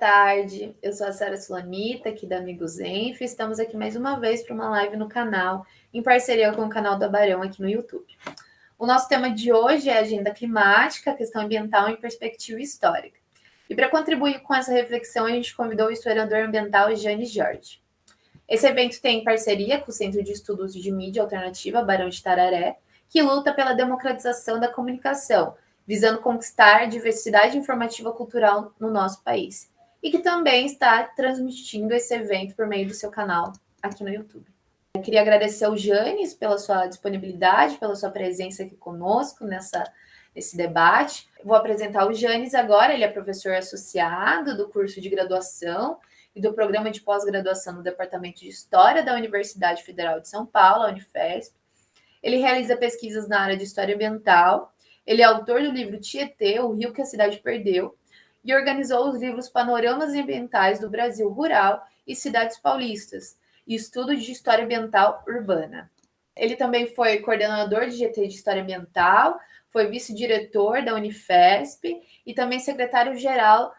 tarde. Eu sou a Sara Sulamita, aqui da Amigos Enf. Estamos aqui mais uma vez para uma live no canal, em parceria com o canal da Barão aqui no YouTube. O nosso tema de hoje é agenda climática, questão ambiental em perspectiva histórica. E para contribuir com essa reflexão, a gente convidou o historiador ambiental Jane Jorge. Esse evento tem parceria com o Centro de Estudos de Mídia Alternativa Barão de Tararé, que luta pela democratização da comunicação, visando conquistar diversidade informativa cultural no nosso país, e que também está transmitindo esse evento por meio do seu canal aqui no YouTube. Eu queria agradecer ao Janes pela sua disponibilidade, pela sua presença aqui conosco nesse debate. Vou apresentar o Janes agora, ele é professor associado do curso de graduação e do programa de pós-graduação no Departamento de História da Universidade Federal de São Paulo, a Unifesp. Ele realiza pesquisas na área de História Ambiental. Ele é autor do livro Tietê, o Rio que a Cidade Perdeu, e organizou os livros Panoramas Ambientais do Brasil Rural e Cidades Paulistas, e Estudo de História Ambiental Urbana. Ele também foi coordenador de GT de História Ambiental, foi vice-diretor da Unifesp e também secretário-geral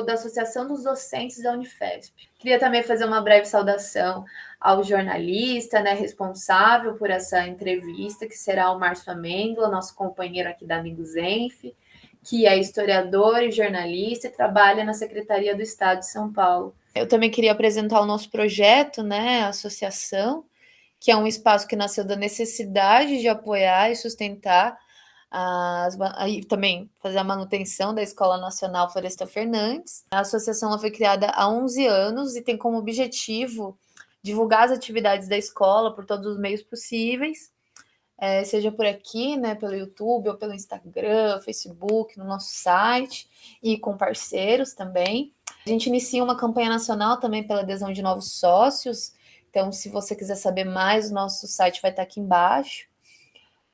da Associação dos Docentes da Unifesp. Queria também fazer uma breve saudação ao jornalista, responsável por essa entrevista, que será o Márcio Amêndola, nosso companheiro aqui da Amigos Enf, que é historiador e jornalista e trabalha na Secretaria do Estado de São Paulo. Eu também queria apresentar o nosso projeto, a associação, que é um espaço que nasceu da necessidade de apoiar e sustentar e também fazer a manutenção da Escola Nacional Florestan Fernandes. A associação foi criada há 11 anos e tem como objetivo divulgar as atividades da escola por todos os meios possíveis, seja por aqui, pelo YouTube, ou pelo Instagram, Facebook, no nosso site, e com parceiros também. A gente inicia uma campanha nacional também pela adesão de novos sócios, então se você quiser saber mais, o nosso site vai estar aqui embaixo.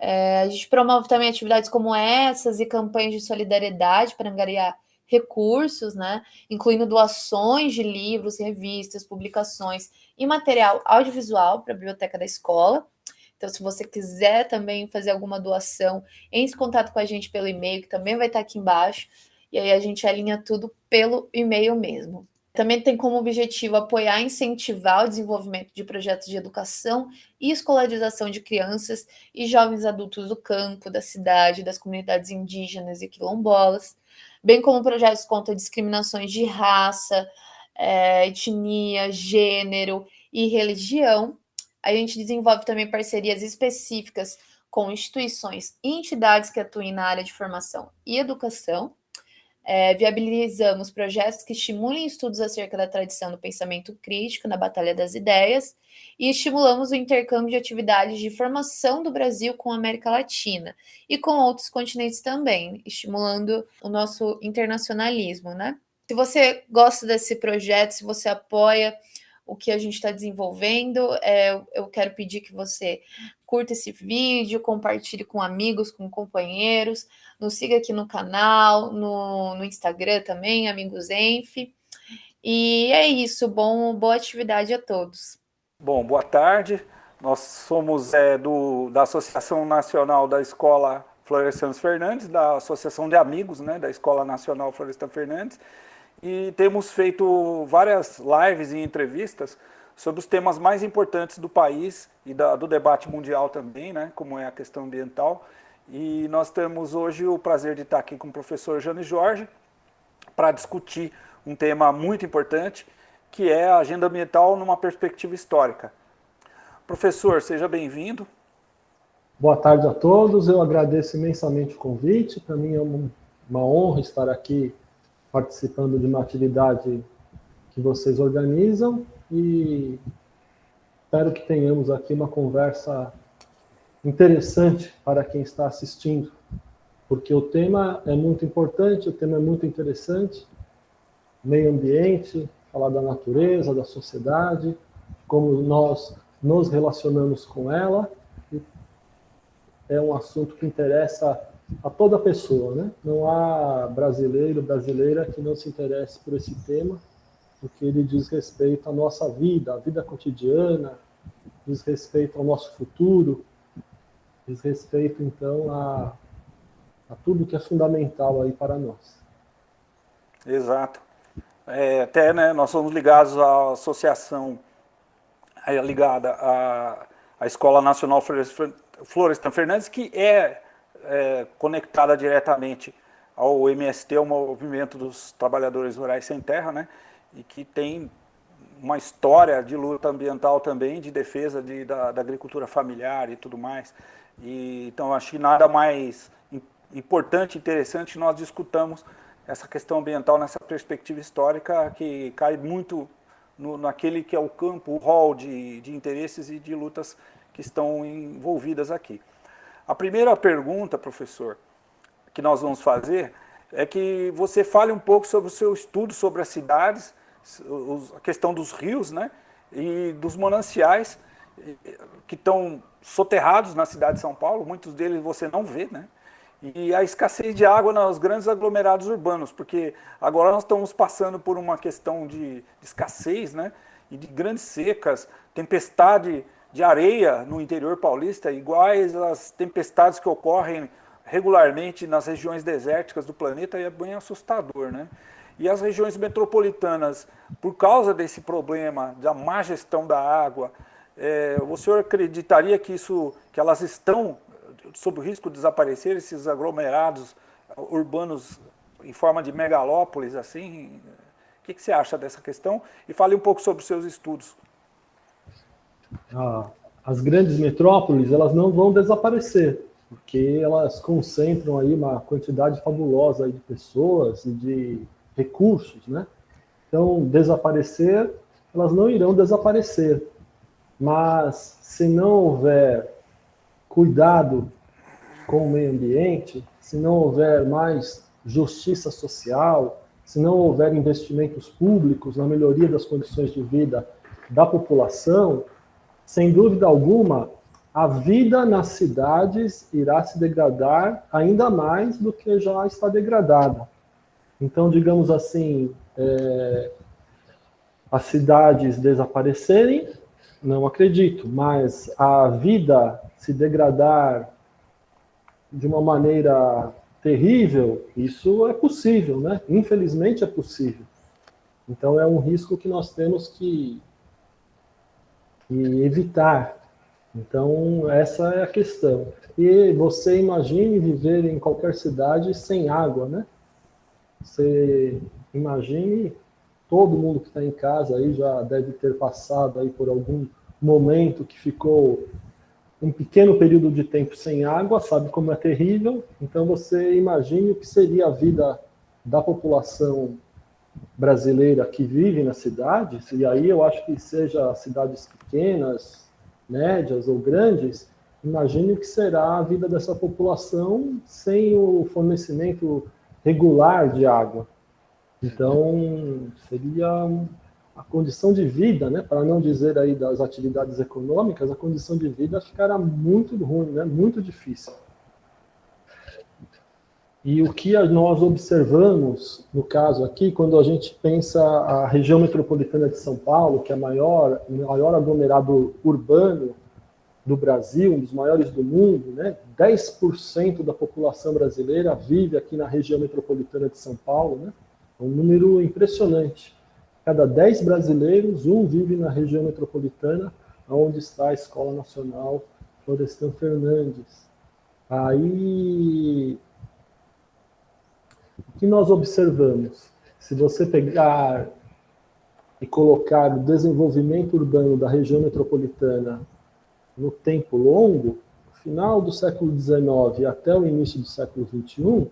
A gente promove também atividades como essas e campanhas de solidariedade para angariar recursos, incluindo doações de livros, revistas, publicações e material audiovisual para a biblioteca da escola. Então, se você quiser também fazer alguma doação, entre em contato com a gente pelo e-mail, que também vai estar aqui embaixo, e aí a gente alinha tudo pelo e-mail mesmo. Também tem como objetivo apoiar e incentivar o desenvolvimento de projetos de educação e escolarização de crianças e jovens adultos do campo, da cidade, das comunidades indígenas e quilombolas, bem como projetos contra discriminações de raça, etnia, gênero e religião. A gente desenvolve também parcerias específicas com instituições e entidades que atuem na área de formação e educação. Viabilizamos projetos que estimulem estudos acerca da tradição do pensamento crítico na Batalha das Ideias e estimulamos o intercâmbio de atividades de formação do Brasil com a América Latina e com outros continentes também, estimulando o nosso internacionalismo, Se você gosta desse projeto, se você apoia o que a gente está desenvolvendo, eu quero pedir que você curta esse vídeo, compartilhe com amigos, com companheiros, nos siga aqui no canal, no Instagram também, Amigos Enf. E é isso, boa atividade a todos. Bom, boa tarde. Nós somos da Associação Nacional da Escola Florestan Fernandes, da Associação de Amigos, da Escola Nacional Florestan Fernandes, e temos feito várias lives e entrevistas sobre os temas mais importantes do país e do debate mundial também, como é a questão ambiental. E nós temos hoje o prazer de estar aqui com o professor Jane Jorge para discutir um tema muito importante, que é a agenda ambiental numa perspectiva histórica. Professor, seja bem-vindo. Boa tarde a todos, eu agradeço imensamente o convite. Para mim é uma honra estar aqui participando de uma atividade que vocês organizam e espero que tenhamos aqui uma conversa interessante para quem está assistindo, porque o tema é muito importante, o tema é muito interessante, meio ambiente, falar da natureza, da sociedade, como nós nos relacionamos com ela, é um assunto que interessa a toda pessoa, Não há brasileiro, brasileira que não se interesse por esse tema, porque ele diz respeito à nossa vida, à vida cotidiana, diz respeito ao nosso futuro, diz respeito, então, a tudo que é fundamental aí para nós. Exato. até, né, nós somos ligados à associação ligada à Escola Nacional Florestan Fernandes, que é conectada diretamente ao MST, ao Movimento dos Trabalhadores Rurais Sem Terra, né, e que tem uma história de luta ambiental também, de defesa da agricultura familiar e tudo mais. Então, acho que nada mais importante e interessante nós discutamos essa questão ambiental nessa perspectiva histórica que cai muito naquele que é o campo, o rol de interesses e de lutas que estão envolvidas aqui. A primeira pergunta, professor, que nós vamos fazer é que você fale um pouco sobre o seu estudo sobre as cidades, a questão dos rios, né, e dos mananciais que estão soterrados na cidade de São Paulo, muitos deles você não vê, né, e a escassez de água nos grandes aglomerados urbanos, porque agora nós estamos passando por uma questão de escassez, né, e de grandes secas, tempestade de areia no interior paulista, iguais às tempestades que ocorrem regularmente nas regiões desérticas do planeta, e é bem assustador, né? E as regiões metropolitanas, por causa desse problema da má gestão da água, o senhor acreditaria que elas estão sob o risco de desaparecer, esses aglomerados urbanos em forma de megalópolis, assim? O que você acha dessa questão? E fale um pouco sobre os seus estudos. As grandes metrópoles, elas não vão desaparecer, porque elas concentram aí uma quantidade fabulosa aí de pessoas e de recursos, né? Então, desaparecer, elas não irão desaparecer. Mas, se não houver cuidado com o meio ambiente, se não houver mais justiça social, se não houver investimentos públicos na melhoria das condições de vida da população, sem dúvida alguma, a vida nas cidades irá se degradar ainda mais do que já está degradada. Então, digamos assim, as cidades desaparecerem, não acredito, mas a vida se degradar de uma maneira terrível, isso é possível, né? Infelizmente é possível. Então, é um risco que nós temos que evitar. Então, essa é a questão. E você imagine viver em qualquer cidade sem água, né? Você imagine, todo mundo que está em casa aí já deve ter passado aí por algum momento que ficou um pequeno período de tempo sem água, sabe como é terrível. Então, você imagine o que seria a vida da população brasileira que vive nas cidades, e aí eu acho que seja cidades pequenas, médias ou grandes, imagine o que será a vida dessa população sem o fornecimento regular de água. Então, seria a condição de vida, né, para não dizer aí das atividades econômicas, a condição de vida ficará muito ruim, né, muito difícil. E o que nós observamos, no caso aqui, quando a gente pensa a região metropolitana de São Paulo, que é o maior aglomerado urbano do Brasil, um dos maiores do mundo, né? 10% da população brasileira vive aqui na região metropolitana de São Paulo, né? É um número impressionante. Cada 10 brasileiros, um vive na região metropolitana, onde está a Escola Nacional Florestan Fernandes. Aí, o que nós observamos? Se você pegar e colocar o desenvolvimento urbano da região metropolitana no tempo longo, no final do século XIX até o início do século XXI,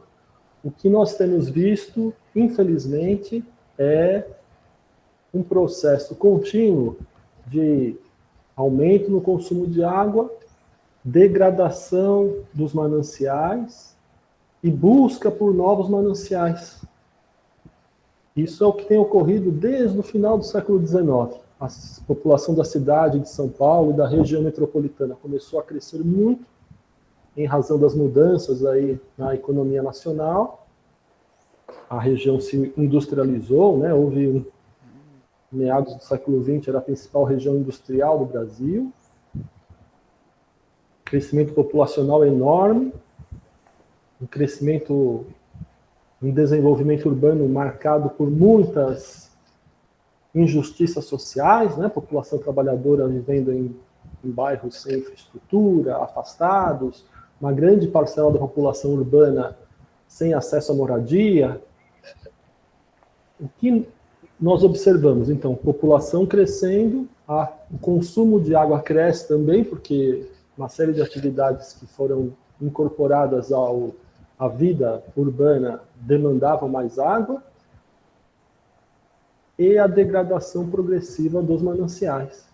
o que nós temos visto, infelizmente, é um processo contínuo de aumento no consumo de água, degradação dos mananciais e busca por novos mananciais. Isso é o que tem ocorrido desde o final do século XIX. A população da cidade de São Paulo e da região metropolitana começou a crescer muito em razão das mudanças aí na economia nacional. A região se industrializou, né? Houve meados do século XX, era a principal região industrial do Brasil. Crescimento populacional enorme, um desenvolvimento urbano marcado por muitas injustiças sociais, né? População trabalhadora vivendo em bairros sem infraestrutura, afastados, uma grande parcela da população urbana sem acesso à moradia. O que nós observamos, então, população crescendo, o consumo de água cresce também, porque uma série de atividades que foram incorporadas à vida urbana demandavam mais água, e a degradação progressiva dos mananciais.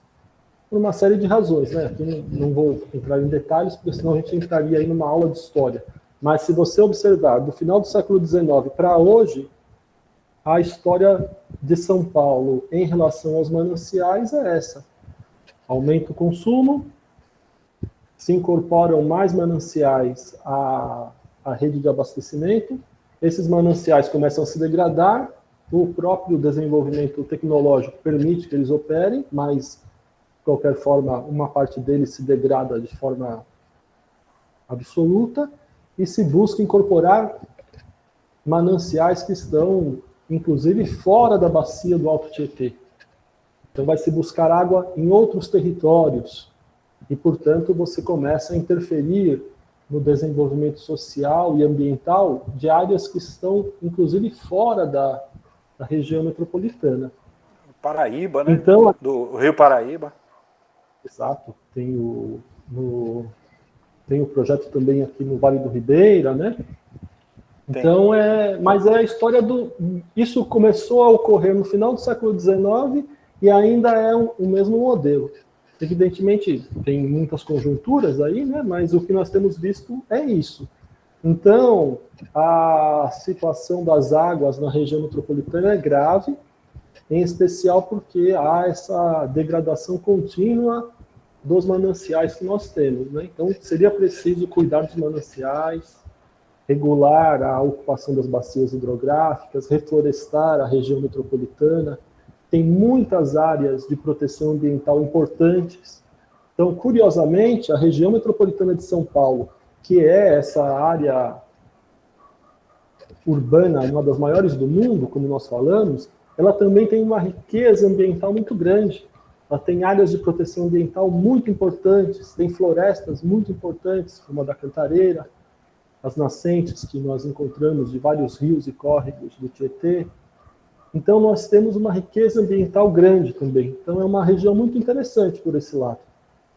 Por uma série de razões, né? Aqui não vou entrar em detalhes, porque senão a gente entraria aí numa aula de história. Mas se você observar, do final do século XIX para hoje, a história de São Paulo em relação aos mananciais é essa. Aumenta o consumo, se incorporam mais mananciais à rede de abastecimento, esses mananciais começam a se degradar, o próprio desenvolvimento tecnológico permite que eles operem, mas, de qualquer forma, uma parte deles se degrada de forma absoluta, e se busca incorporar mananciais que estão, inclusive, fora da bacia do Alto Tietê. Então, vai se buscar água em outros territórios, e, portanto, você começa a interferir no desenvolvimento social e ambiental de áreas que estão, inclusive, fora da região metropolitana. Paraíba, né? Então, do Rio Paraíba. Exato. Tem o projeto também aqui no Vale do Ribeira, né? Então, mas é a história isso começou a ocorrer no final do século XIX e ainda é o mesmo modelo. Evidentemente, tem muitas conjunturas aí, né? Mas o que nós temos visto é isso. Então, a situação das águas na região metropolitana é grave, em especial porque há essa degradação contínua dos mananciais que nós temos, né? Então, seria preciso cuidar dos mananciais, regular a ocupação das bacias hidrográficas, reflorestar a região metropolitana. Tem muitas áreas de proteção ambiental importantes. Então, curiosamente, a região metropolitana de São Paulo, que é essa área urbana, uma das maiores do mundo, como nós falamos, ela também tem uma riqueza ambiental muito grande. Ela tem áreas de proteção ambiental muito importantes, tem florestas muito importantes, como a da Cantareira, as nascentes que nós encontramos de vários rios e córregos do Tietê. Então, nós temos uma riqueza ambiental grande também. Então, é uma região muito interessante por esse lado.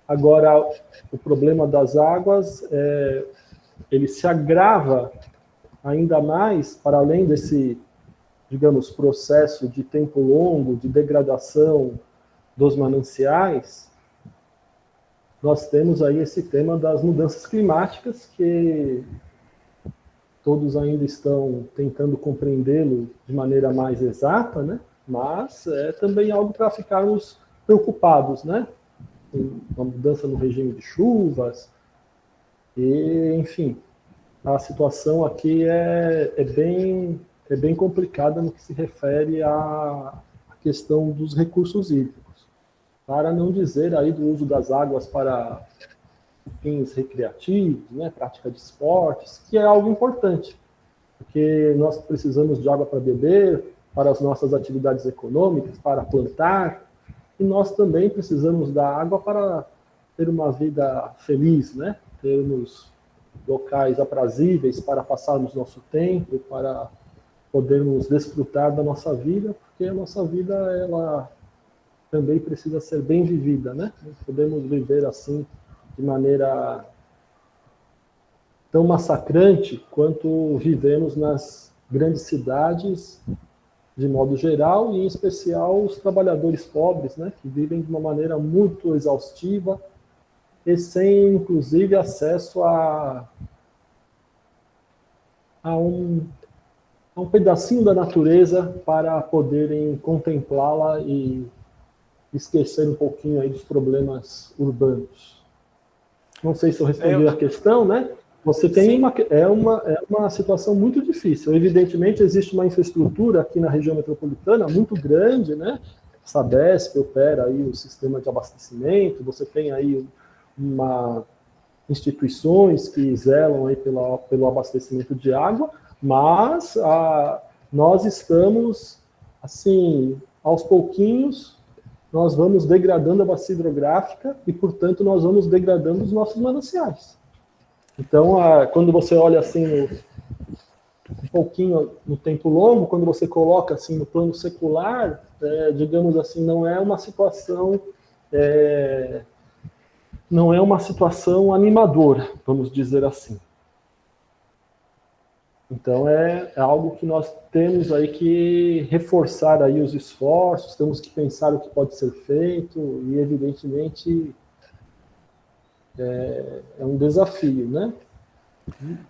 Agora, o problema das águas, ele se agrava ainda mais, para além desse, digamos, processo de tempo longo, de degradação dos mananciais, nós temos aí esse tema das mudanças climáticas, que todos ainda estão tentando compreendê-lo de maneira mais exata, né? Mas é também algo para ficarmos preocupados, né? Uma mudança no regime de chuvas, e, enfim, a situação aqui é bem complicada no que se refere à questão dos recursos hídricos, para não dizer aí do uso das águas para fins recreativos, né, prática de esportes, que é algo importante, porque nós precisamos de água para beber, para as nossas atividades econômicas, para plantar, e nós também precisamos da água para ter uma vida feliz, né? Termos locais aprazíveis para passarmos nosso tempo, para podermos desfrutar da nossa vida, porque a nossa vida, ela também precisa ser bem vivida, né? Não podemos viver assim de maneira tão massacrante quanto vivemos nas grandes cidades, de modo geral, e em especial os trabalhadores pobres, né, que vivem de uma maneira muito exaustiva e sem, inclusive, acesso a um pedacinho da natureza para poderem contemplá-la e esquecer um pouquinho aí dos problemas urbanos. Não sei se eu respondi a questão, né? Você tem uma situação muito difícil. Evidentemente, existe uma infraestrutura aqui na região metropolitana muito grande, né? Sabesp opera aí o sistema de abastecimento, você tem aí instituições que zelam aí pelo abastecimento de água, mas nós estamos, assim, aos pouquinhos, nós vamos degradando a bacia hidrográfica e, portanto, nós vamos degradando os nossos mananciais. Então, quando você olha assim um pouquinho no tempo longo, quando você coloca assim no plano secular, digamos assim, não é uma situação animadora, vamos dizer assim. Então é algo que nós temos aí que reforçar aí os esforços, temos que pensar o que pode ser feito e evidentemente é um desafio, né?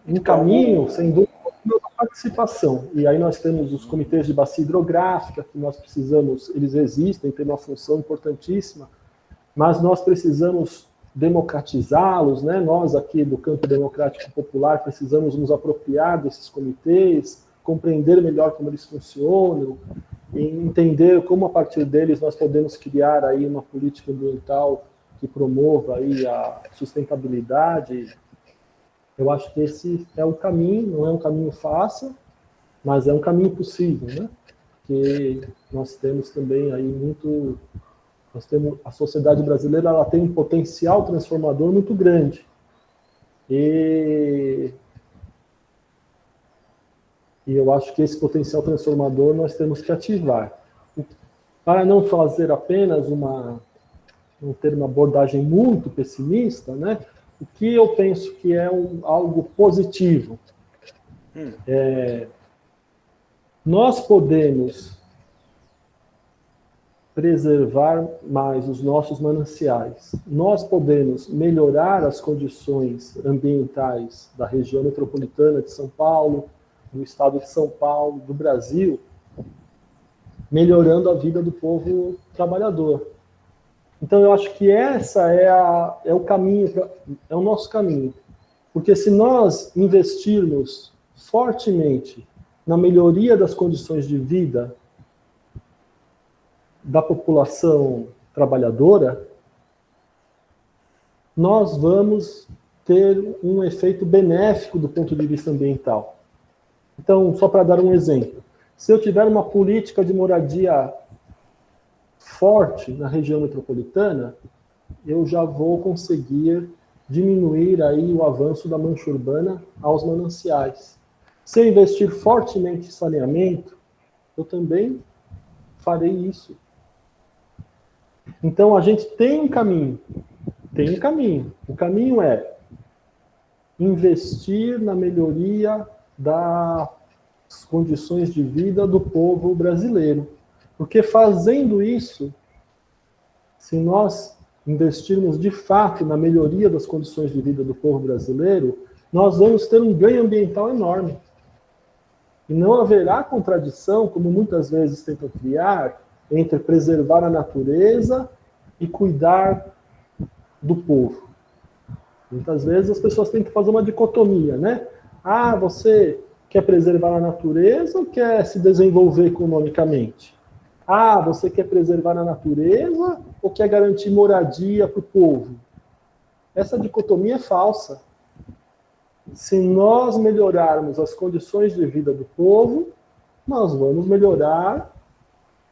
Um caminho, sem dúvida, é a participação. E aí nós temos os comitês de bacia hidrográfica, que nós precisamos, eles existem, têm uma função importantíssima, mas nós precisamos democratizá-los, né? Nós aqui do campo democrático popular precisamos nos apropriar desses comitês, compreender melhor como eles funcionam, e entender como a partir deles nós podemos criar aí uma política ambiental que promova aí a sustentabilidade. Eu acho que esse é o caminho, não é um caminho fácil, mas é um caminho possível, né? Porque nós temos também aí a sociedade brasileira, ela tem um potencial transformador muito grande. E eu acho que esse potencial transformador nós temos que ativar. Para não fazer apenas não ter uma abordagem muito pessimista, né? O que eu penso que é algo positivo? Nós podemos preservar mais os nossos mananciais. Nós podemos melhorar as condições ambientais da região metropolitana de São Paulo, do estado de São Paulo, do Brasil, melhorando a vida do povo trabalhador. Então, eu acho que essa é o caminho, é o nosso caminho. Porque se nós investirmos fortemente na melhoria das condições de vida da população trabalhadora, nós vamos ter um efeito benéfico do ponto de vista ambiental. Então, só para dar um exemplo, se eu tiver uma política de moradia forte na região metropolitana, eu já vou conseguir diminuir aí o avanço da mancha urbana aos mananciais. Se eu investir fortemente em saneamento, eu também farei isso. Então, a gente tem um caminho. O caminho é investir na melhoria das condições de vida do povo brasileiro. Porque fazendo isso, se nós investirmos de fato na melhoria das condições de vida do povo brasileiro, nós vamos ter um ganho ambiental enorme. E não haverá contradição, como muitas vezes tentam criar, entre preservar a natureza e cuidar do povo. Muitas vezes as pessoas tentam fazer uma dicotomia, né? Ah, você quer preservar a natureza ou quer se desenvolver economicamente? Ah, você quer preservar a natureza ou quer garantir moradia para o povo? Essa dicotomia é falsa. Se nós melhorarmos as condições de vida do povo, nós vamos melhorar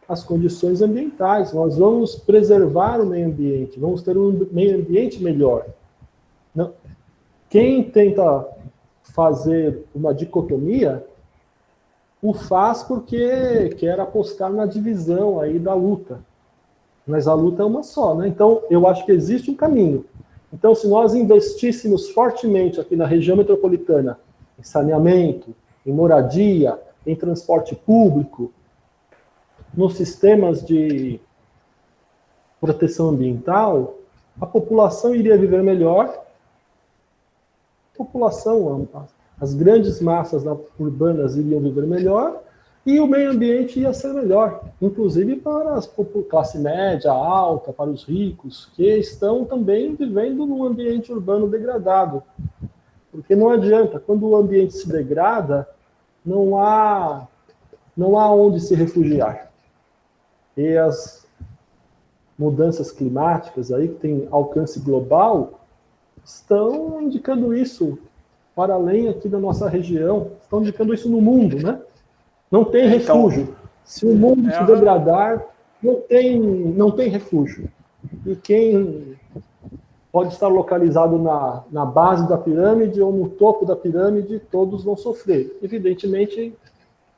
as condições ambientais, nós vamos preservar o meio ambiente, vamos ter um meio ambiente melhor. Não. Quem tenta fazer uma dicotomia, o faz porque quer apostar na divisão aí da luta. Mas a luta é uma só, né? Então, eu acho que existe um caminho. Então, se nós investíssemos fortemente aqui na região metropolitana em saneamento, em moradia, em transporte público, nos sistemas de proteção ambiental, a população iria viver melhor, as grandes massas urbanas iriam viver melhor, e o meio ambiente ia ser melhor, inclusive para a classe média, alta, para os ricos, que estão também vivendo num ambiente urbano degradado. Porque não adianta, quando o ambiente se degrada, não há onde se refugiar. E as mudanças climáticas aí, que têm alcance global, estão indicando isso para além aqui da nossa região, estão indicando isso no mundo, né? Não tem refúgio. Se o mundo se degradar, não tem refúgio. E quem pode estar localizado na base da pirâmide ou no topo da pirâmide, todos vão sofrer. Evidentemente,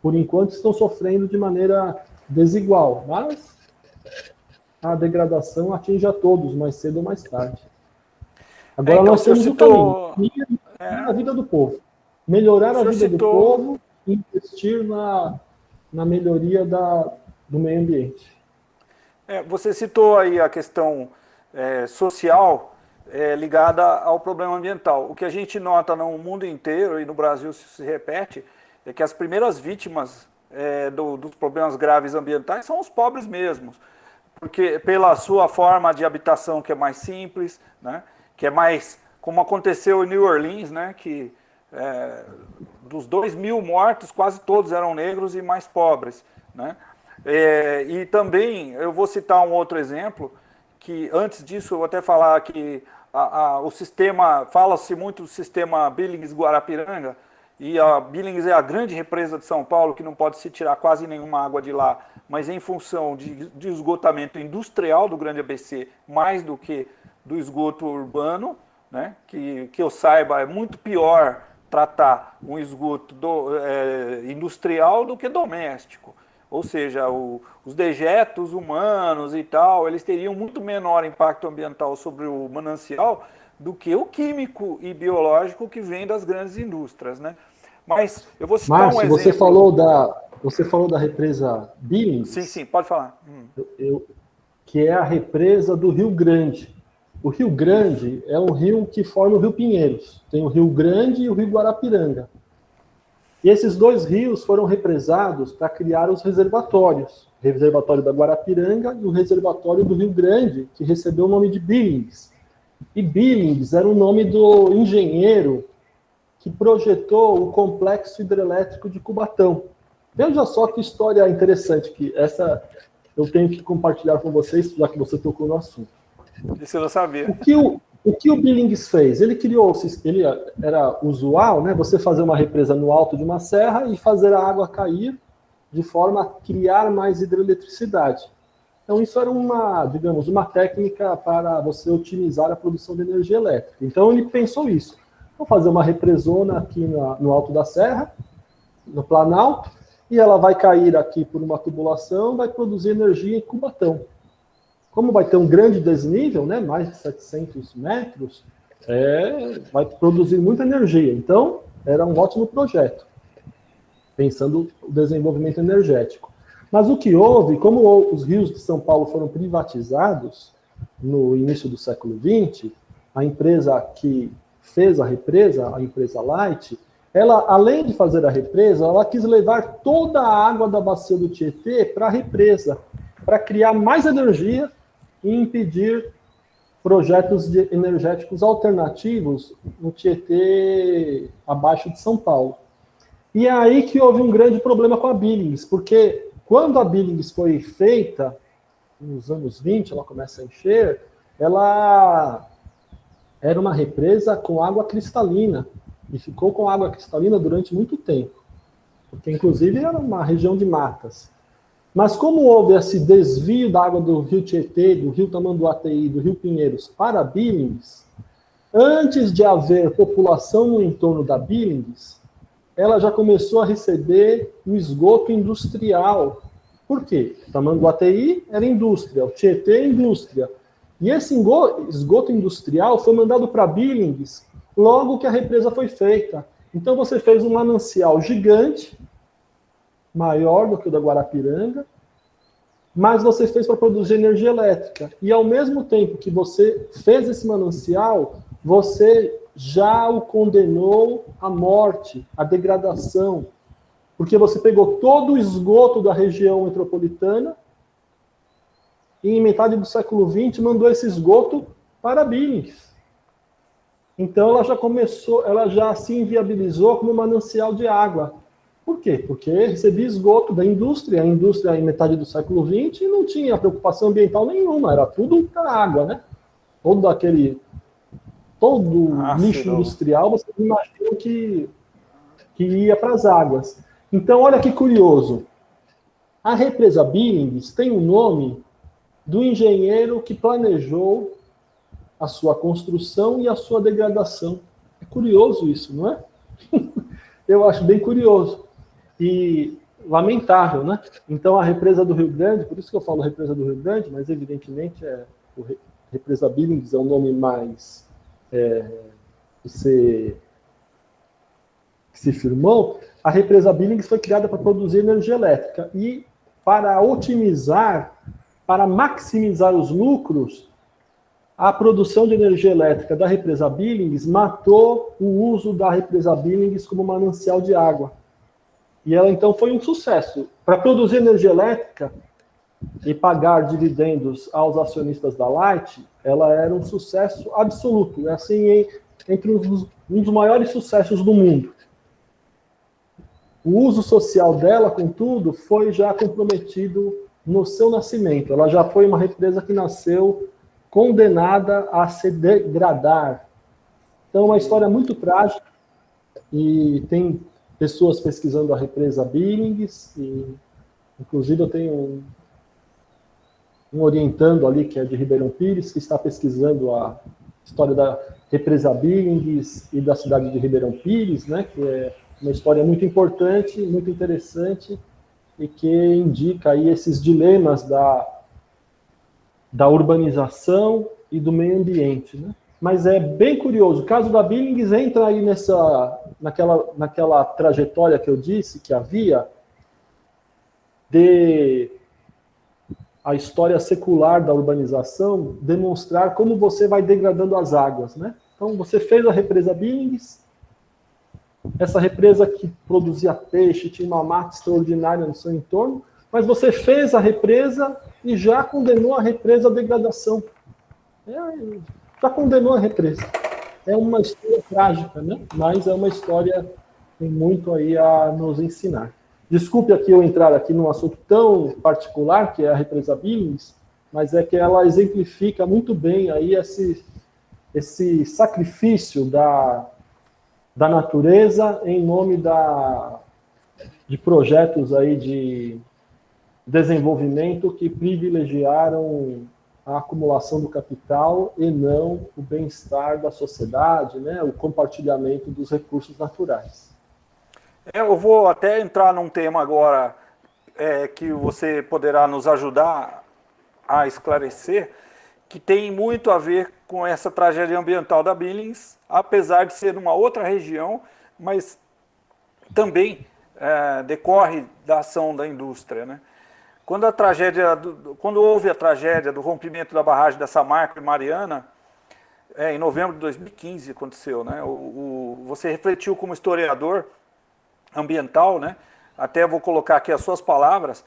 por enquanto, estão sofrendo de maneira desigual, mas a degradação atinge a todos, mais cedo ou mais tarde. Agora então, nós temos um caminho, a vida do povo. Melhorar a vida do povo e investir na melhoria do meio ambiente. Você citou aí a questão social ligada ao problema ambiental. O que a gente nota no mundo inteiro, e no Brasil se repete, é que as primeiras vítimas dos problemas graves ambientais são os pobres mesmos, porque pela sua forma de habitação que é mais simples, né, que é mais, como aconteceu em New Orleans, né, que dos 2.000 mortos, quase todos eram negros e mais pobres, né? E também, eu vou citar um outro exemplo, que antes disso eu vou até falar que o sistema, fala-se muito do sistema Billings-Guarapiranga, e a Billings é a grande represa de São Paulo, que não pode se tirar quase nenhuma água de lá, mas em função de esgotamento industrial do Grande ABC, mais do que do esgoto urbano, né? Que eu saiba, é muito pior tratar um esgoto industrial do que doméstico. Ou seja, os dejetos humanos e tal, eles teriam muito menor impacto ambiental sobre o manancial do que o químico e biológico que vem das grandes indústrias, né? Mas eu vou citar Márcio, um exemplo. Você falou da represa Billings? Sim, pode falar. Que é a represa do Rio Grande. O Rio Grande é um rio que forma o Rio Pinheiros. Tem o Rio Grande e o Rio Guarapiranga. E esses dois rios foram represados para criar os reservatórios. O reservatório da Guarapiranga e o reservatório do Rio Grande, que recebeu o nome de Billings. E Billings era o nome do engenheiro que projetou o complexo hidrelétrico de Cubatão. Veja só que história interessante, que essa eu tenho que compartilhar com vocês, já que você tocou no assunto. Isso eu não sabia. O que o Billings fez? Ele era usual, né, você fazer uma represa no alto de uma serra e fazer a água cair de forma a criar mais hidroeletricidade. Então isso era uma técnica para você otimizar a produção de energia elétrica. Então ele pensou isso. Vou fazer uma represona aqui no alto da serra, no Planalto, e ela vai cair aqui por uma tubulação, vai produzir energia em Cubatão. Como vai ter um grande desnível, né, mais de 700 metros, vai produzir muita energia. Então, era um ótimo projeto, pensando no desenvolvimento energético. Mas o que houve, como os rios de São Paulo foram privatizados no início do século XX, a empresa que fez a represa, a empresa Light, ela, além de fazer a represa, ela quis levar toda a água da bacia do Tietê para a represa, para criar mais energia e impedir projetos energéticos alternativos no Tietê abaixo de São Paulo. E é aí que houve um grande problema com a Billings, porque quando a Billings foi feita, nos anos 20, ela começa a encher, ela era uma represa com água cristalina, e ficou com água cristalina durante muito tempo, porque inclusive era uma região de matas. Mas como houve esse desvio da água do Rio Tietê, do Rio Tamanduateí e do Rio Pinheiros para Billings, antes de haver população no entorno da Billings, ela já começou a receber o esgoto industrial. Por quê? Tamanduateí era indústria, o Tietê é indústria. E esse esgoto industrial foi mandado para Billings logo que a represa foi feita. Então você fez um manancial gigante, maior do que o da Guarapiranga, mas você fez para produzir energia elétrica. E ao mesmo tempo que você fez esse manancial, você já o condenou à morte, à degradação, porque você pegou todo o esgoto da região metropolitana e em metade do século XX mandou esse esgoto para Billings. Então ela já se inviabilizou como manancial de água. Por quê? Porque recebia esgoto da indústria, a indústria em metade do século XX não tinha preocupação ambiental nenhuma, era tudo para água, né? Todo lixo industrial, você imagina que ia para as águas. Então, olha que curioso. A represa Billings tem o nome do engenheiro que planejou a sua construção e a sua degradação. É curioso isso, não é? Eu acho bem curioso. E lamentável, né? Então, a represa do Rio Grande, por isso que eu falo represa do Rio Grande, mas evidentemente represa Billings é o nome mais que se firmou. A represa Billings foi criada para produzir energia elétrica e para otimizar, para maximizar os lucros, a produção de energia elétrica da represa Billings matou o uso da represa Billings como manancial de água. E ela, então, foi um sucesso. Para produzir energia elétrica e pagar dividendos aos acionistas da Light, ela era um sucesso absoluto. Assim, entre um dos maiores sucessos do mundo. O uso social dela, contudo, foi já comprometido no seu nascimento. Ela já foi uma represa que nasceu condenada a se degradar. Então, é uma história muito trágica, e tem pessoas pesquisando a represa Billings, e inclusive eu tenho um orientando ali, que é de Ribeirão Pires, que está pesquisando a história da represa Billings e da cidade de Ribeirão Pires, né, que é uma história muito importante, muito interessante, e que indica aí esses dilemas da urbanização e do meio ambiente, né? Mas é bem curioso, o caso da Billings entra aí naquela trajetória que eu disse que havia de a história secular da urbanização demonstrar como você vai degradando as águas, né? Então, você fez a represa Billings, essa represa que produzia peixe, tinha uma mata extraordinária no seu entorno, mas você fez a represa e já condenou a represa à degradação. Já condenou a represa. É uma história trágica, né? Mas é uma história que tem muito aí a nos ensinar. Desculpe aqui eu entrar aqui num assunto tão particular, que é a represa Billings, mas é que ela exemplifica muito bem aí esse sacrifício da natureza em nome de projetos aí de desenvolvimento que privilegiaram a acumulação do capital e não o bem-estar da sociedade, né, o compartilhamento dos recursos naturais. Eu vou até entrar num tema agora que você poderá nos ajudar a esclarecer, que tem muito a ver com essa tragédia ambiental da Billings, apesar de ser uma outra região, mas também decorre da ação da indústria, né? Quando houve a tragédia do rompimento da barragem da Samarco e Mariana, em novembro de 2015 aconteceu, né? Você refletiu como historiador ambiental, né? Até vou colocar aqui as suas palavras,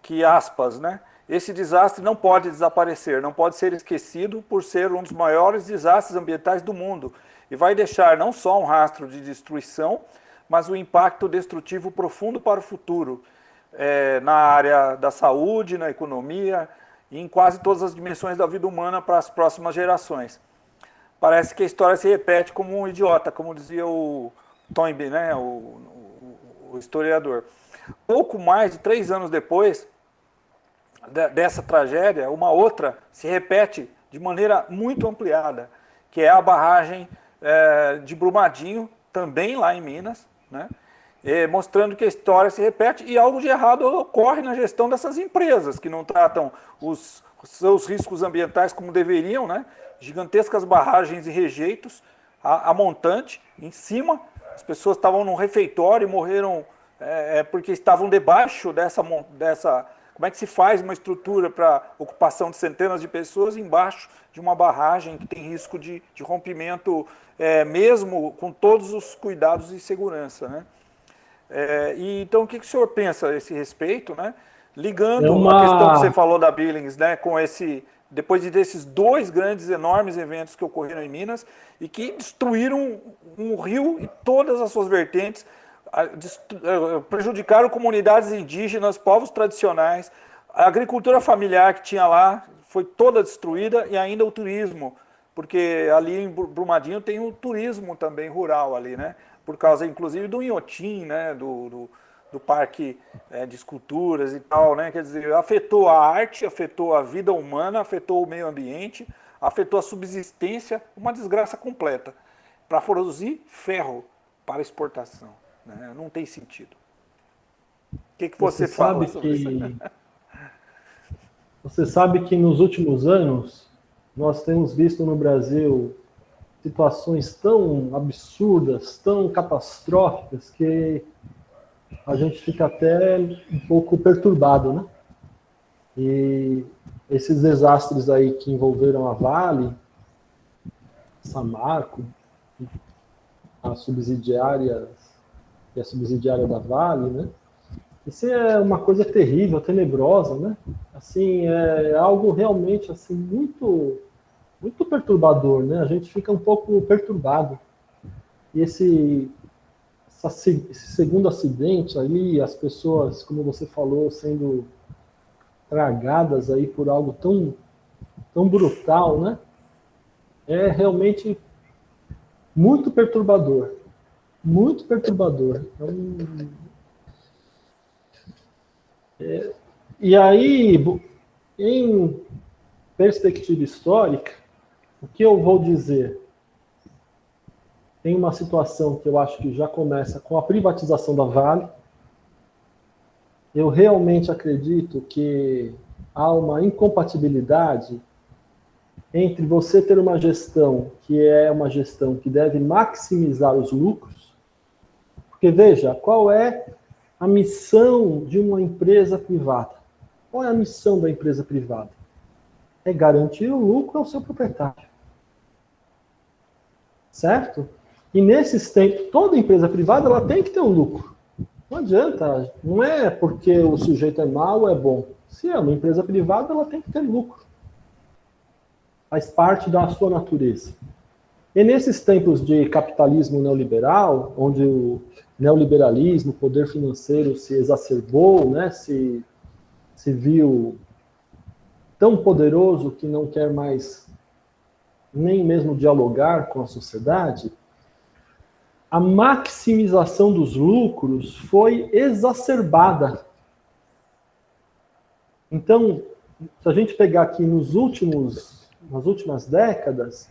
que aspas, né? Esse desastre não pode desaparecer, não pode ser esquecido por ser um dos maiores desastres ambientais do mundo e vai deixar não só um rastro de destruição, mas um impacto destrutivo profundo para o futuro, na área da saúde, na economia e em quase todas as dimensões da vida humana para as próximas gerações. Parece que a história se repete como um idiota, como dizia o Toynbee, né, o historiador. Pouco mais de 3 anos depois dessa tragédia, uma outra se repete de maneira muito ampliada, que é a barragem de Brumadinho, também lá em Minas, né? Mostrando que a história se repete e algo de errado ocorre na gestão dessas empresas, que não tratam os seus riscos ambientais como deveriam, né? Gigantescas barragens e rejeitos a montante, em cima, as pessoas estavam num refeitório e morreram porque estavam debaixo dessa... Como é que se faz uma estrutura para ocupação de centenas de pessoas embaixo de uma barragem que tem risco de rompimento, mesmo com todos os cuidados de segurança, né? Então, o que o senhor pensa a esse respeito, né? Ligando a questão que você falou da Billings, né, com depois desses 2 grandes, enormes eventos que ocorreram em Minas e que destruíram um rio e todas as suas vertentes, prejudicaram comunidades indígenas, povos tradicionais, a agricultura familiar que tinha lá foi toda destruída e ainda o turismo, porque ali em Brumadinho tem o turismo também rural ali, né? Por causa, inclusive, do Inhotim, né? do parque de esculturas e tal, né? Quer dizer, afetou a arte, afetou a vida humana, afetou o meio ambiente, afetou a subsistência, uma desgraça completa, para produzir ferro para exportação, né? Não tem sentido. O que você fala sobre isso? Você sabe que nos últimos anos nós temos visto no Brasil situações tão absurdas, tão catastróficas, que a gente fica até um pouco perturbado, né? E esses desastres aí que envolveram a Vale, Samarco, a subsidiária da Vale, né? Isso é uma coisa terrível, tenebrosa, né? Assim, é algo realmente assim muito muito perturbador, né? A gente fica um pouco perturbado. E esse segundo acidente ali, as pessoas, como você falou, sendo tragadas aí por algo tão brutal, né? É realmente muito perturbador. Muito perturbador. E aí, em perspectiva histórica, o que eu vou dizer? Tem uma situação que eu acho que já começa com a privatização da Vale. Eu realmente acredito que há uma incompatibilidade entre você ter uma gestão que é uma gestão que deve maximizar os lucros, porque veja, qual é a missão de uma empresa privada? Qual é a missão da empresa privada? É garantir o lucro ao seu proprietário. Certo? E nesses tempos, toda empresa privada ela tem que ter um lucro. Não adianta, não é porque o sujeito é mau ou é bom. Se é uma empresa privada, ela tem que ter lucro. Faz parte da sua natureza. E nesses tempos de capitalismo neoliberal, onde o neoliberalismo, o poder financeiro se exacerbou, né, se viu tão poderoso que não quer mais nem mesmo dialogar com a sociedade, a maximização dos lucros foi exacerbada. Então, se a gente pegar aqui nas últimas décadas,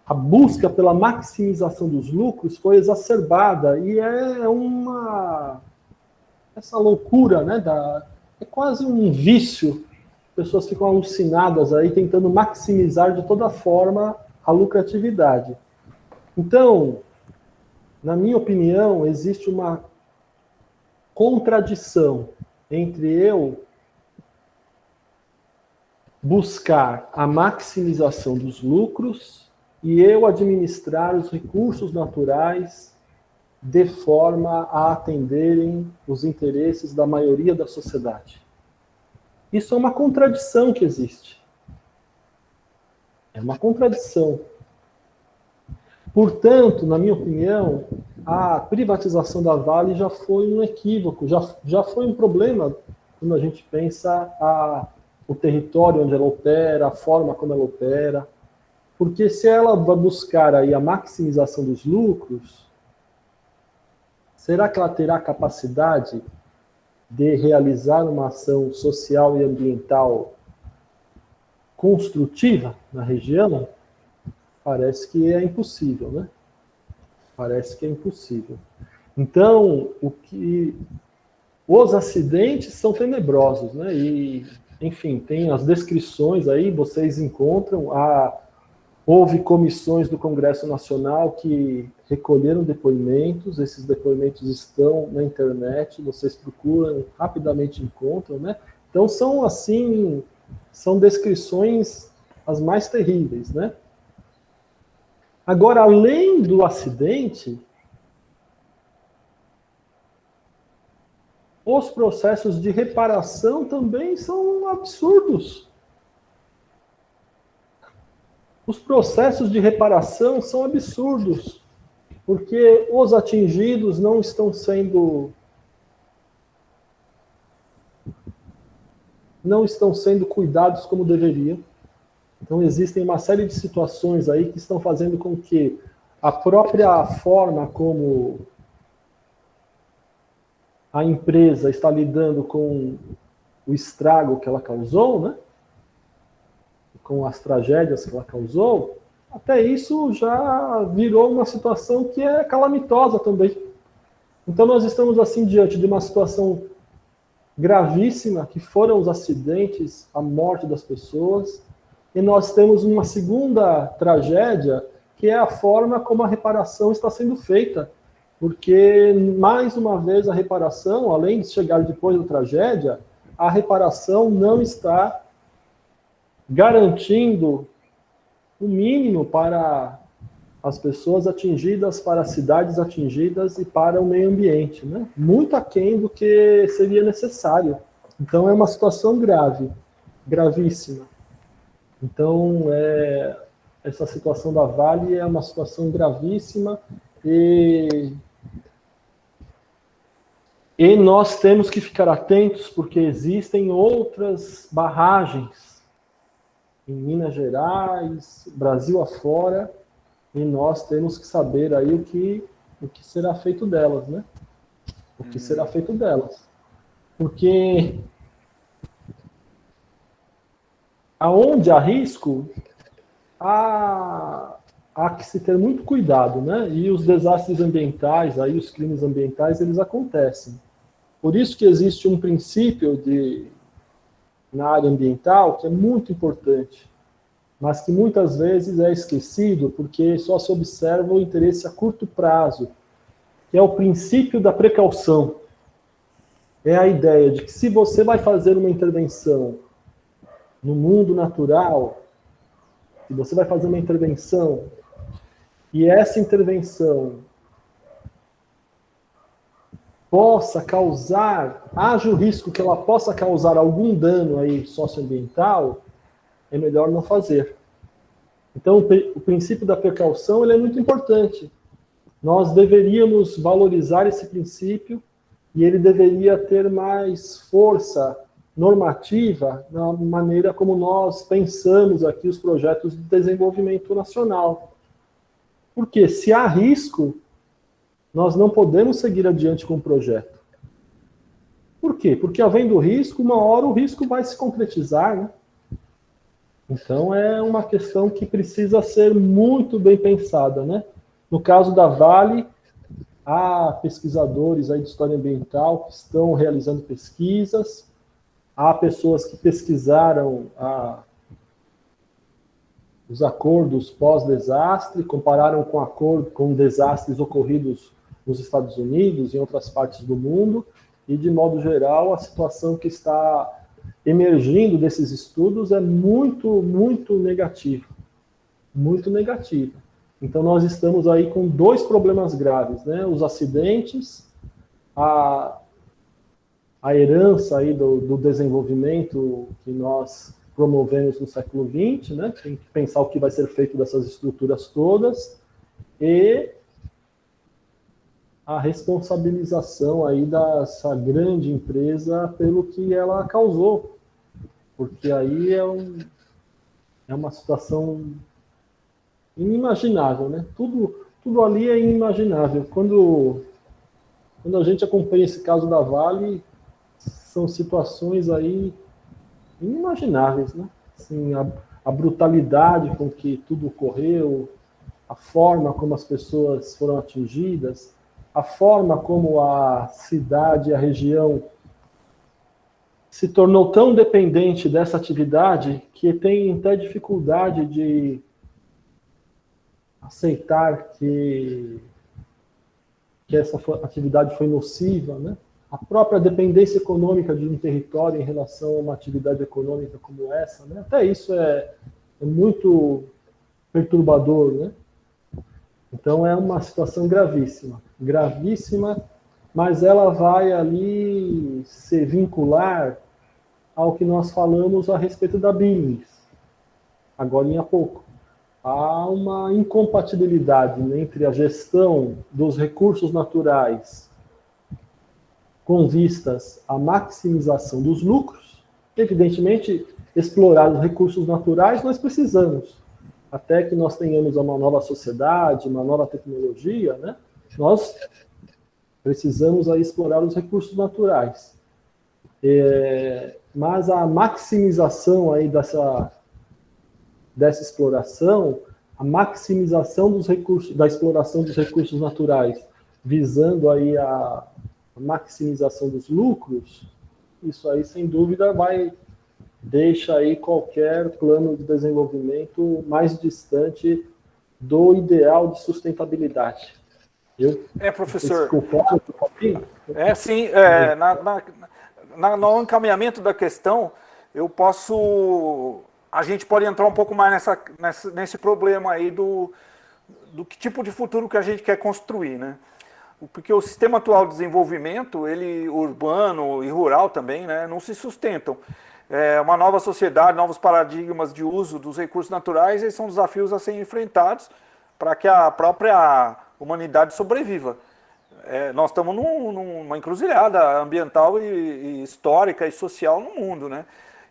a busca pela maximização dos lucros foi exacerbada e essa loucura, né, é quase um vício. Pessoas ficam alucinadas aí tentando maximizar de toda forma a lucratividade. Então, na minha opinião, existe uma contradição entre eu buscar a maximização dos lucros e eu administrar os recursos naturais de forma a atenderem os interesses da maioria da sociedade. Isso é uma contradição que existe. É uma contradição. Portanto, na minha opinião, a privatização da Vale já foi um equívoco, já foi um problema quando a gente pensa o território onde ela opera, a forma como ela opera. Porque se ela vai buscar aí a maximização dos lucros, será que ela terá capacidade de realizar uma ação social e ambiental construtiva na região? Parece que é impossível, né? Parece que é impossível. Então, os acidentes são tenebrosos, né? E, enfim, tem as descrições aí, vocês encontram, houve comissões do Congresso Nacional que recolheram depoimentos, esses depoimentos estão na internet, vocês procuram, rapidamente encontram, né? Então são assim, são descrições as mais terríveis, né? Agora, além do acidente, os processos de reparação também são absurdos. Os processos de reparação são absurdos, porque os atingidos não estão sendo cuidados como deveriam. Então existem uma série de situações aí que estão fazendo com que a própria forma como a empresa está lidando com o estrago que ela causou, né? Com as tragédias que ela causou, até isso já virou uma situação que é calamitosa também. Então nós estamos assim diante de uma situação gravíssima, que foram os acidentes, a morte das pessoas, e nós temos uma segunda tragédia, que é a forma como a reparação está sendo feita, porque, mais uma vez, a reparação, além de chegar depois da tragédia, a reparação não está garantindo o mínimo para as pessoas atingidas, para as cidades atingidas e para o meio ambiente, né? Muito aquém do que seria necessário. Então, é uma situação grave, gravíssima. Então, essa situação da Vale é uma situação gravíssima e nós temos que ficar atentos porque existem outras barragens em Minas Gerais, Brasil afora, e nós temos que saber aí o que será feito delas, né? O que será feito delas. Porque aonde há risco, há que se ter muito cuidado, né? E os desastres ambientais, aí os crimes ambientais, eles acontecem. Por isso que existe um princípio na área ambiental que é muito importante, mas que muitas vezes é esquecido porque só se observa o interesse a curto prazo, que é o princípio da precaução. É a ideia de que se você vai fazer uma intervenção no mundo natural, se você vai fazer uma intervenção e essa intervenção possa causar, haja o risco que ela possa causar algum dano aí socioambiental, é melhor não fazer. Então, o princípio da precaução ele é muito importante. Nós deveríamos valorizar esse princípio e ele deveria ter mais força normativa na maneira como nós pensamos aqui os projetos de desenvolvimento nacional. Porque se há risco, nós não podemos seguir adiante com o projeto. Por quê? Porque havendo risco, uma hora o risco vai se concretizar, né? Então é uma questão que precisa ser muito bem pensada, né? No caso da Vale, há pesquisadores aí de história ambiental que estão realizando pesquisas, há pessoas que pesquisaram os acordos pós-desastre, compararam com desastres ocorridos nos Estados Unidos e em outras partes do mundo, e, de modo geral, a situação que está emergindo desses estudos é muito, muito negativa. Muito negativa. Então, nós estamos aí com dois problemas graves, né? Os acidentes, a herança aí do desenvolvimento que nós promovemos no século XX, né? Tem que pensar o que vai ser feito dessas estruturas todas, e a responsabilização aí dessa grande empresa pelo que ela causou, porque aí é uma situação inimaginável, né? Tudo ali é inimaginável. Quando a gente acompanha esse caso da Vale, são situações aí inimagináveis, né? Assim, a brutalidade com que tudo ocorreu, a forma como as pessoas foram atingidas, a forma como a cidade, a região se tornou tão dependente dessa atividade que tem até dificuldade de aceitar que essa atividade foi nociva, né? A própria dependência econômica de um território em relação a uma atividade econômica como essa, né? Até isso é muito perturbador, né? Então é uma situação gravíssima, gravíssima, mas ela vai ali se vincular ao que nós falamos a respeito da Billings, agora há pouco. Há uma incompatibilidade, né, entre a gestão dos recursos naturais com vistas à maximização dos lucros. Evidentemente, explorar os recursos naturais nós precisamos. Até que nós tenhamos uma nova sociedade, uma nova tecnologia, né? Nós Precisamos aí explorar os recursos naturais. Mas a maximização aí dessa exploração, a maximização dos recursos, da exploração dos recursos naturais, visando aí a maximização dos lucros, isso aí, sem dúvida, deixa aí qualquer plano de desenvolvimento mais distante do ideal de sustentabilidade. Professor. Desculpa, Sim. No encaminhamento da questão, a gente pode entrar um pouco mais nesse problema aí do que tipo de futuro que a gente quer construir, né? Porque o sistema atual de desenvolvimento, ele urbano e rural também, né, não se sustentam. Uma nova sociedade, novos paradigmas de uso dos recursos naturais, esses são desafios a serem enfrentados para que a própria humanidade sobreviva. Nós estamos numa encruzilhada ambiental e histórica e social no mundo, né?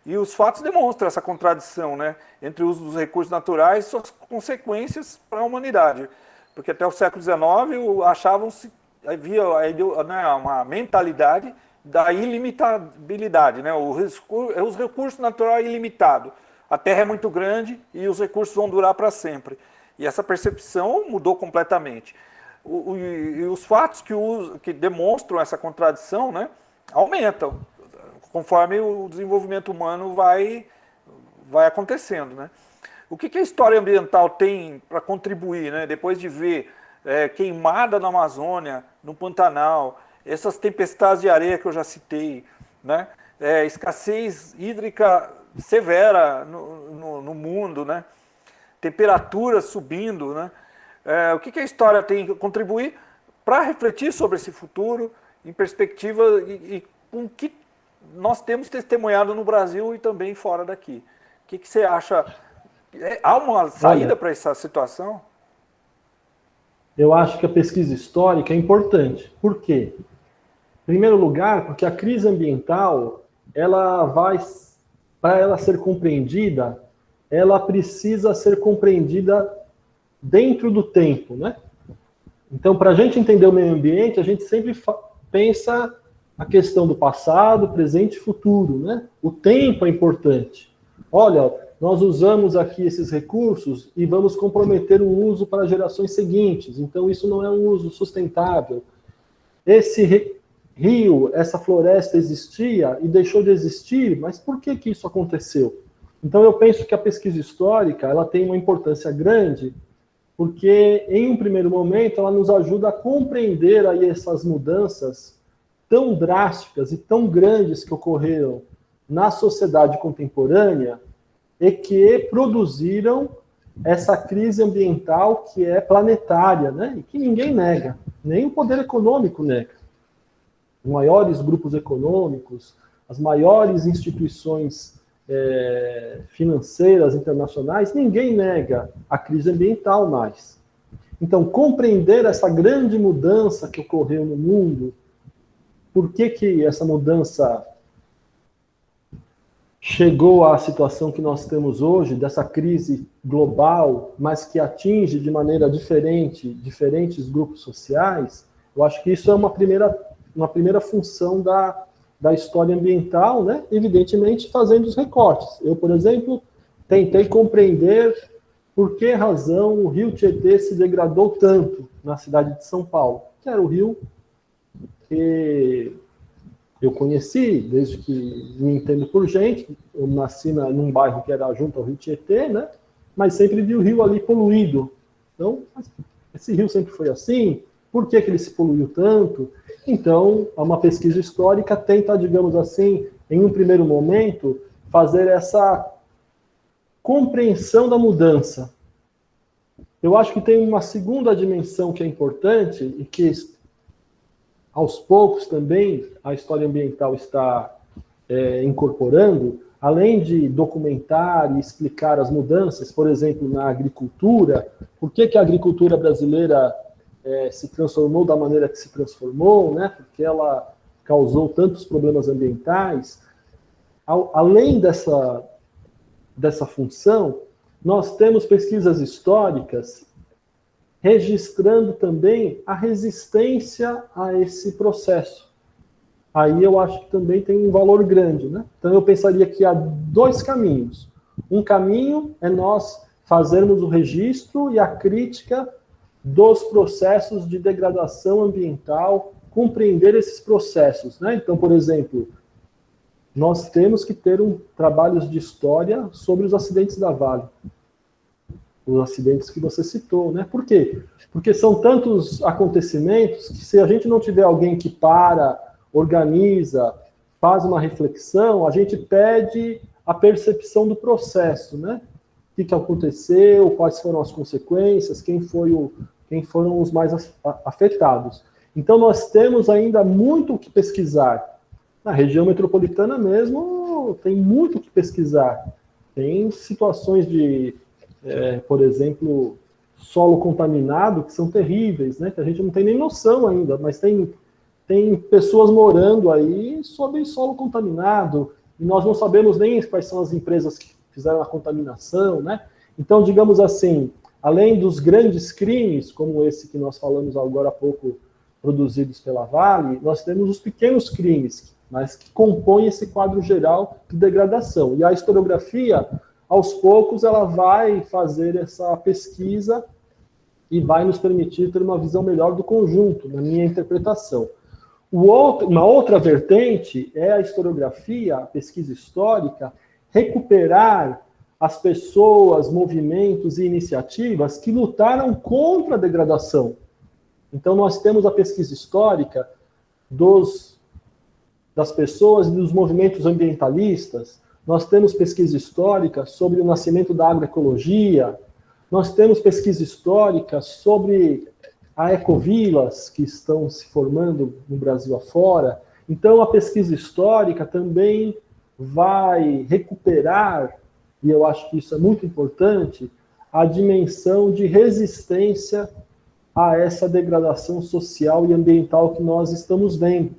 E os fatos demonstram essa contradição, né, entre o uso dos recursos naturais e suas consequências para a humanidade. Porque até o século XIX havia uma mentalidade da ilimitabilidade, né? Os recursos naturais ilimitados. A Terra é muito grande e os recursos vão durar para sempre. E essa percepção mudou completamente. E os fatos que demonstram essa contradição, né, aumentam conforme o desenvolvimento humano vai acontecendo, né? O que a história ambiental tem para contribuir, né? Depois de ver queimada na Amazônia, no Pantanal, essas tempestades de areia que eu já citei, né? Escassez hídrica severa no mundo, né? Temperaturas subindo, né? O que a história tem que contribuir para refletir sobre esse futuro em perspectiva e com o que nós temos testemunhado no Brasil e também fora daqui? O que você acha? Há uma saída para essa situação? Eu acho que a pesquisa histórica é importante. Por quê? Em primeiro lugar, porque a crise ambiental, para ela ser compreendida, ela precisa ser compreendida dentro do tempo, né? Então, para a gente entender o meio ambiente, a gente sempre pensa a questão do passado, presente e futuro, né? O tempo é importante. Olha, nós usamos aqui esses recursos e vamos comprometer o uso para gerações seguintes. Então, isso não é um uso sustentável. Esse rio, essa floresta existia e deixou de existir, mas por que isso aconteceu? Então, eu penso que a pesquisa histórica ela tem uma importância grande, porque, em um primeiro momento, ela nos ajuda a compreender aí essas mudanças tão drásticas e tão grandes que ocorreram na sociedade contemporânea e que produziram essa crise ambiental que é planetária, né? E que ninguém nega, nem o poder econômico nega. Os maiores grupos econômicos, as maiores instituições financeiras internacionais, ninguém nega a crise ambiental mais. Então, compreender essa grande mudança que ocorreu no mundo, por que essa mudança chegou à situação que nós temos hoje, dessa crise global, mas que atinge de maneira diferente diferentes grupos sociais, eu acho que isso é uma primeira função da história ambiental, né? Evidentemente fazendo os recortes. Eu, por exemplo, tentei compreender por que razão o rio Tietê se degradou tanto na cidade de São Paulo, que era o rio que eu conheci desde que me entendo por gente. Eu nasci num bairro que era junto ao rio Tietê, né? Mas sempre vi o rio ali poluído. Então, esse rio sempre foi assim? Por que ele se poluiu tanto? Então, uma pesquisa histórica tenta, digamos assim, em um primeiro momento, fazer essa compreensão da mudança. Eu acho que tem uma segunda dimensão que é importante e que, aos poucos também, a história ambiental está incorporando, além de documentar e explicar as mudanças, por exemplo, na agricultura, por que a agricultura brasileira se transformou da maneira que se transformou, né? Porque ela causou tantos problemas ambientais. Além dessa função, nós temos pesquisas históricas registrando também a resistência a esse processo. Aí eu acho que também tem um valor grande, né? Então eu pensaria que há dois caminhos. Um caminho é nós fazermos o registro e a crítica dos processos de degradação ambiental, compreender esses processos, né? Então, por exemplo, nós temos que ter trabalhos de história sobre os acidentes da Vale. Os acidentes que você citou, né? Por quê? Porque são tantos acontecimentos que se a gente não tiver alguém que organiza, faz uma reflexão, a gente perde a percepção do processo, né? O que aconteceu, quais foram as consequências, quem foram os mais afetados. Então, nós temos ainda muito o que pesquisar. Na região metropolitana mesmo, tem muito o que pesquisar. Tem situações de, por exemplo, solo contaminado, que são terríveis, né? Que a gente não tem nem noção ainda, mas tem pessoas morando aí sob solo contaminado, e nós não sabemos nem quais são as empresas que fizeram a contaminação, né? Então, digamos assim, além dos grandes crimes, como esse que nós falamos agora há pouco, produzidos pela Vale, nós temos os pequenos crimes, mas que compõem esse quadro geral de degradação. E a historiografia, aos poucos, ela vai fazer essa pesquisa e vai nos permitir ter uma visão melhor do conjunto, na minha interpretação. Uma outra vertente é a historiografia, a pesquisa histórica, recuperar as pessoas, movimentos e iniciativas que lutaram contra a degradação. Então, nós temos a pesquisa histórica das pessoas e dos movimentos ambientalistas, nós temos pesquisa histórica sobre o nascimento da agroecologia, nós temos pesquisa histórica sobre a ecovilas que estão se formando no Brasil afora. Então, a pesquisa histórica também vai recuperar, e eu acho que isso é muito importante, a dimensão de resistência a essa degradação social e ambiental que nós estamos vendo.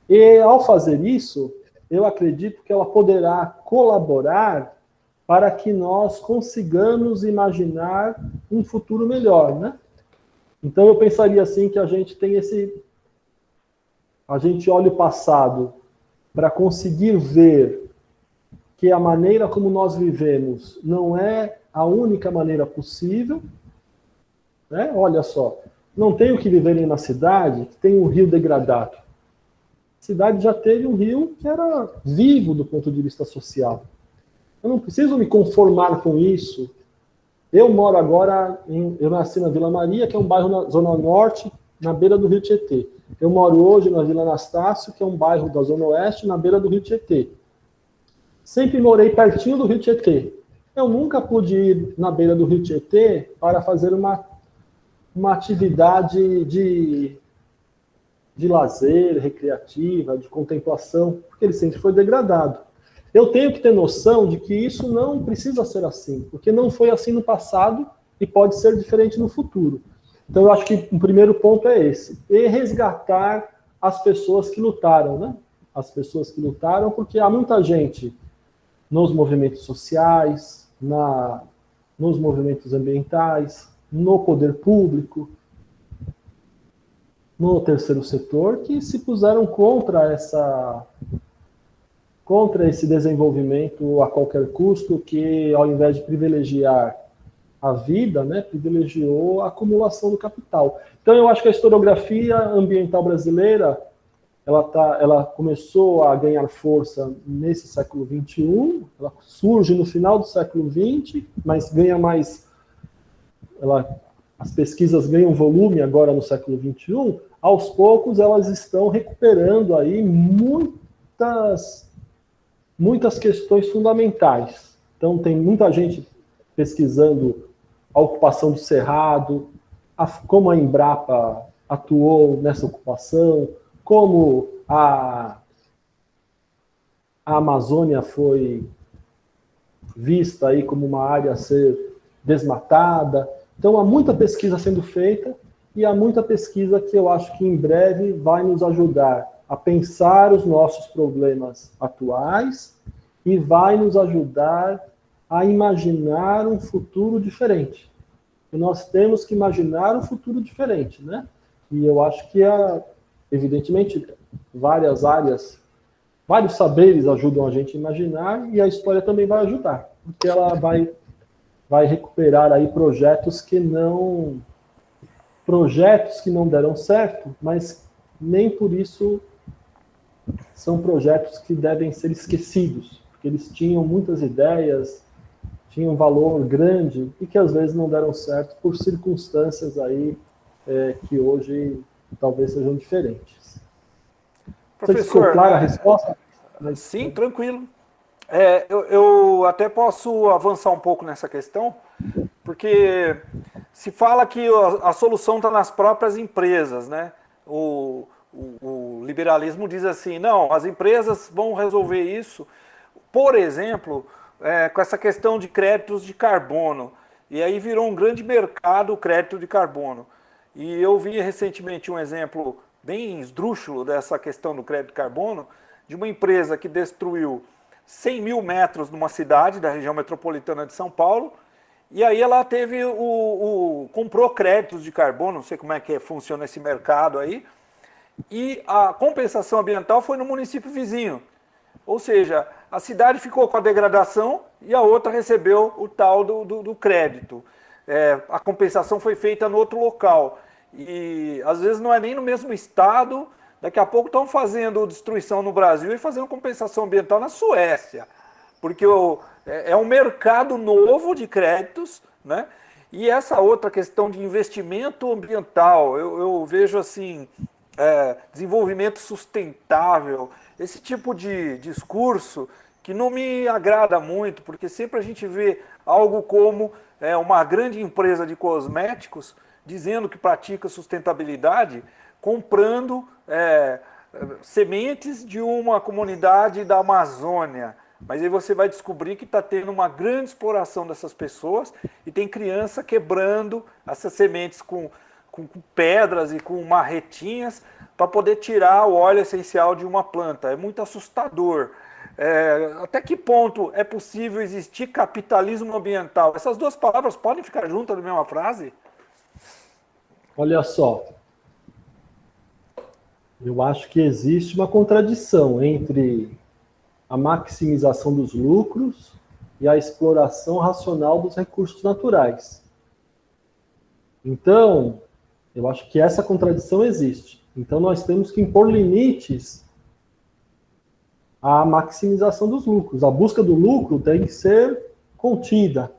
E, ao fazer isso, eu acredito que ela poderá colaborar para que nós consigamos imaginar um futuro melhor, né? Então, eu pensaria assim que a gente olha o passado para conseguir ver que a maneira como nós vivemos não é a única maneira possível, né? Olha só, não tenho que viver em uma cidade que tem um rio degradado. A cidade já teve um rio que era vivo do ponto de vista social. Eu não preciso me conformar com isso. Eu moro agora, eu nasci na Vila Maria, que é um bairro na Zona Norte, na beira do Rio Tietê. Eu moro hoje na Vila Anastácio, que é um bairro da Zona Oeste, na beira do Rio Tietê. Sempre morei pertinho do Rio Tietê. Eu nunca pude ir na beira do Rio Tietê para fazer uma atividade de lazer, recreativa, de contemplação, porque ele sempre foi degradado. Eu tenho que ter noção de que isso não precisa ser assim, porque não foi assim no passado e pode ser diferente no futuro. Então, eu acho que o primeiro ponto é esse. E resgatar as pessoas que lutaram, né? As pessoas que lutaram, porque há muita gente nos movimentos sociais, nos movimentos ambientais, no poder público, no terceiro setor, que se puseram contra esse desenvolvimento a qualquer custo, que ao invés de privilegiar a vida, né, privilegiou a acumulação do capital. Então, eu acho que a historiografia ambiental brasileira, ela começou a ganhar força nesse século XXI, ela surge no final do século XX, mas ganha mais... As pesquisas ganham volume agora no século XXI, aos poucos elas estão recuperando aí muitas questões fundamentais. Então, tem muita gente pesquisando a ocupação do Cerrado, como a Embrapa atuou nessa ocupação, como a Amazônia foi vista aí como uma área a ser desmatada. Então, há muita pesquisa sendo feita e há muita pesquisa que eu acho que em breve vai nos ajudar a pensar os nossos problemas atuais e vai nos ajudar a imaginar um futuro diferente. que nós temos que imaginar um futuro diferente, né? E eu acho que, evidentemente, várias áreas, vários saberes ajudam a gente a imaginar, e a história também vai ajudar, porque ela vai recuperar aí projetos que não deram certo, mas nem por isso são projetos que devem ser esquecidos, porque eles tinham muitas ideias, tinham um valor grande e que às vezes não deram certo por circunstâncias aí que hoje talvez sejam diferentes. Professor, ficou clara a resposta? Sim, tranquilo. Eu até posso avançar um pouco nessa questão, porque se fala que a solução está nas próprias empresas, né? O liberalismo diz assim, não, as empresas vão resolver isso, por exemplo, com essa questão de créditos de carbono. E aí virou um grande mercado o crédito de carbono. E eu vi recentemente um exemplo bem esdrúxulo dessa questão do crédito de carbono, de uma empresa que destruiu 100 mil metros numa cidade da região metropolitana de São Paulo, e aí ela teve comprou créditos de carbono, não sei como é que funciona esse mercado aí, e a compensação ambiental foi no município vizinho. Ou seja, a cidade ficou com a degradação e a outra recebeu o tal do crédito. A compensação foi feita no outro local. E às vezes não é nem no mesmo estado, daqui a pouco estão fazendo destruição no Brasil e fazendo compensação ambiental na Suécia. Porque é um mercado novo de créditos, né? E essa outra questão de investimento ambiental, eu vejo assim, desenvolvimento sustentável, esse tipo de discurso que não me agrada muito, porque sempre a gente vê algo como uma grande empresa de cosméticos dizendo que pratica sustentabilidade, comprando sementes de uma comunidade da Amazônia. Mas aí você vai descobrir que está tendo uma grande exploração dessas pessoas e tem criança quebrando essas sementes com pedras e com marretinhas para poder tirar o óleo essencial de uma planta. É muito assustador. Até que ponto é possível existir capitalismo ambiental? Essas duas palavras podem ficar juntas na mesma frase? Olha só, eu acho que existe uma contradição entre a maximização dos lucros e a exploração racional dos recursos naturais. Então, eu acho que essa contradição existe. Então, nós temos que impor limites à maximização dos lucros. A busca do lucro tem que ser contida,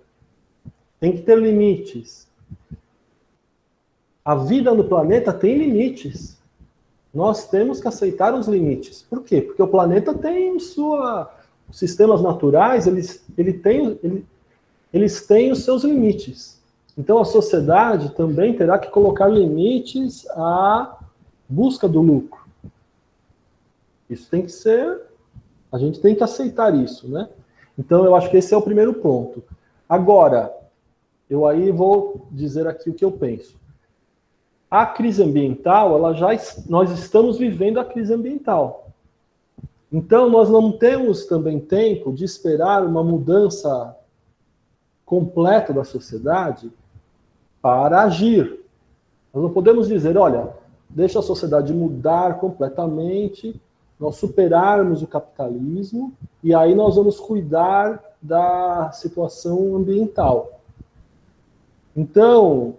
tem que ter limites. A vida no planeta tem limites. Nós temos que aceitar os limites. Por quê? Porque o planeta tem os sistemas naturais, eles têm os seus limites. Então a sociedade também terá que colocar limites à busca do lucro. Isso tem que ser, a gente tem que aceitar isso, né? Então eu acho que esse é o primeiro ponto. Agora, eu aí vou dizer aqui o que eu penso. A crise ambiental, nós estamos vivendo a crise ambiental. Então, nós não temos também tempo de esperar uma mudança completa da sociedade para agir. Nós não podemos dizer, olha, deixa a sociedade mudar completamente, nós superarmos o capitalismo, e aí nós vamos cuidar da situação ambiental. Então,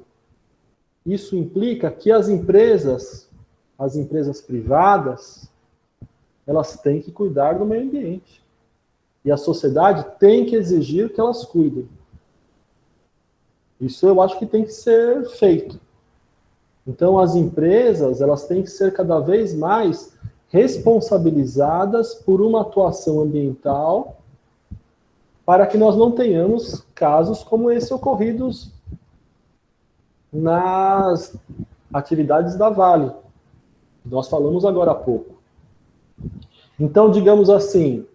isso implica que as empresas privadas, elas têm que cuidar do meio ambiente. E a sociedade tem que exigir que elas cuidem. Isso eu acho que tem que ser feito. Então, as empresas, elas têm que ser cada vez mais responsabilizadas por uma atuação ambiental para que nós não tenhamos casos como esse ocorridos nas atividades da Vale. Nós falamos agora há pouco. Então, digamos assim,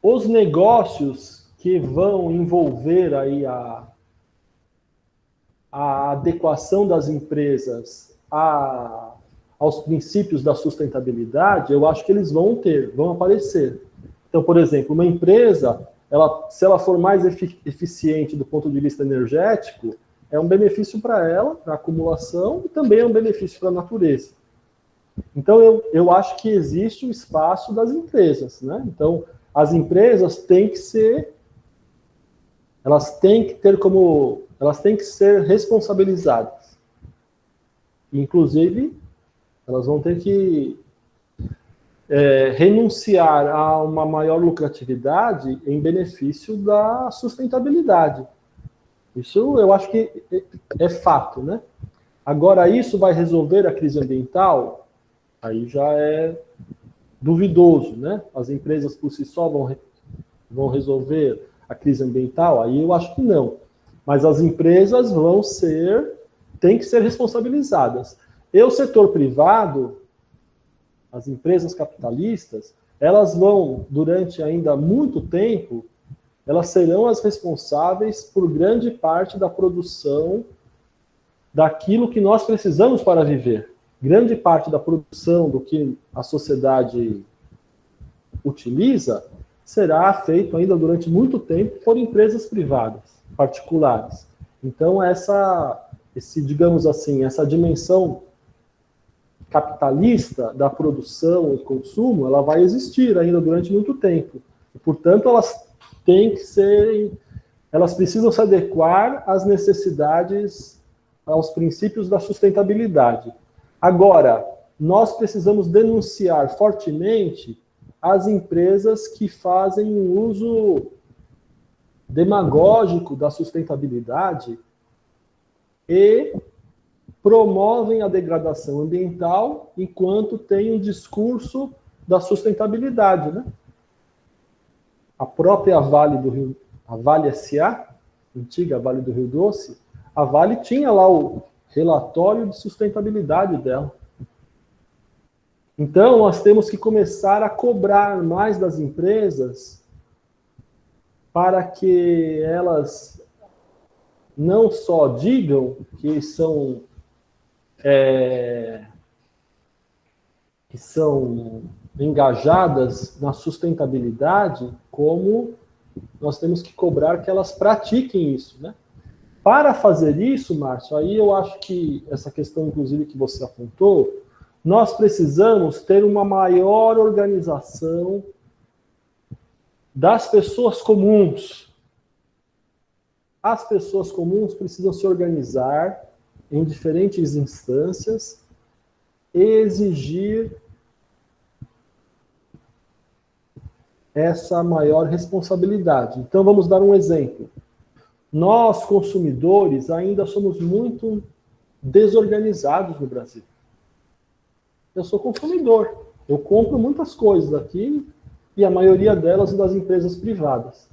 os negócios que vão envolver aí a adequação das empresas aos princípios da sustentabilidade, eu acho que eles vão aparecer. Então, por exemplo, uma empresa se ela for mais eficiente do ponto de vista energético, é um benefício para ela, para a acumulação, e também é um benefício para a natureza. Então, eu acho que existe o espaço das empresas, né? Então, as empresas têm que ser, elas têm que ser responsabilizadas. Inclusive, elas vão ter que renunciar a uma maior lucratividade em benefício da sustentabilidade. Isso eu acho que é fato, né? Agora, isso vai resolver a crise ambiental? Aí já é duvidoso, né? As empresas por si só vão resolver a crise ambiental? Aí eu acho que não. Mas as empresas têm que ser responsabilizadas. E o setor privado, as empresas capitalistas, elas vão, durante ainda muito tempo, elas serão as responsáveis por grande parte da produção daquilo que nós precisamos para viver. Grande parte da produção do que a sociedade utiliza será feito ainda durante muito tempo por empresas privadas, particulares. Então, digamos assim, essa dimensão capitalista da produção e consumo, ela vai existir ainda durante muito tempo. E, portanto, elas precisam se adequar às necessidades, aos princípios da sustentabilidade. Agora, nós precisamos denunciar fortemente as empresas que fazem um uso demagógico da sustentabilidade e promovem a degradação ambiental enquanto tem um discurso da sustentabilidade, né? A própria Vale SA, antiga Vale do Rio Doce, a Vale tinha lá o relatório de sustentabilidade dela. Então, nós temos que começar a cobrar mais das empresas para que elas não só digam que são engajadas na sustentabilidade, como nós temos que cobrar que elas pratiquem isso, né? Para fazer isso, Márcio, aí eu acho que essa questão, inclusive, que você apontou, nós precisamos ter uma maior organização das pessoas comuns. As pessoas comuns precisam se organizar em diferentes instâncias e exigir essa maior responsabilidade. Então, vamos dar um exemplo. Nós, consumidores, ainda somos muito desorganizados no Brasil. Eu sou consumidor. Eu compro muitas coisas aqui e a maioria delas é das empresas privadas.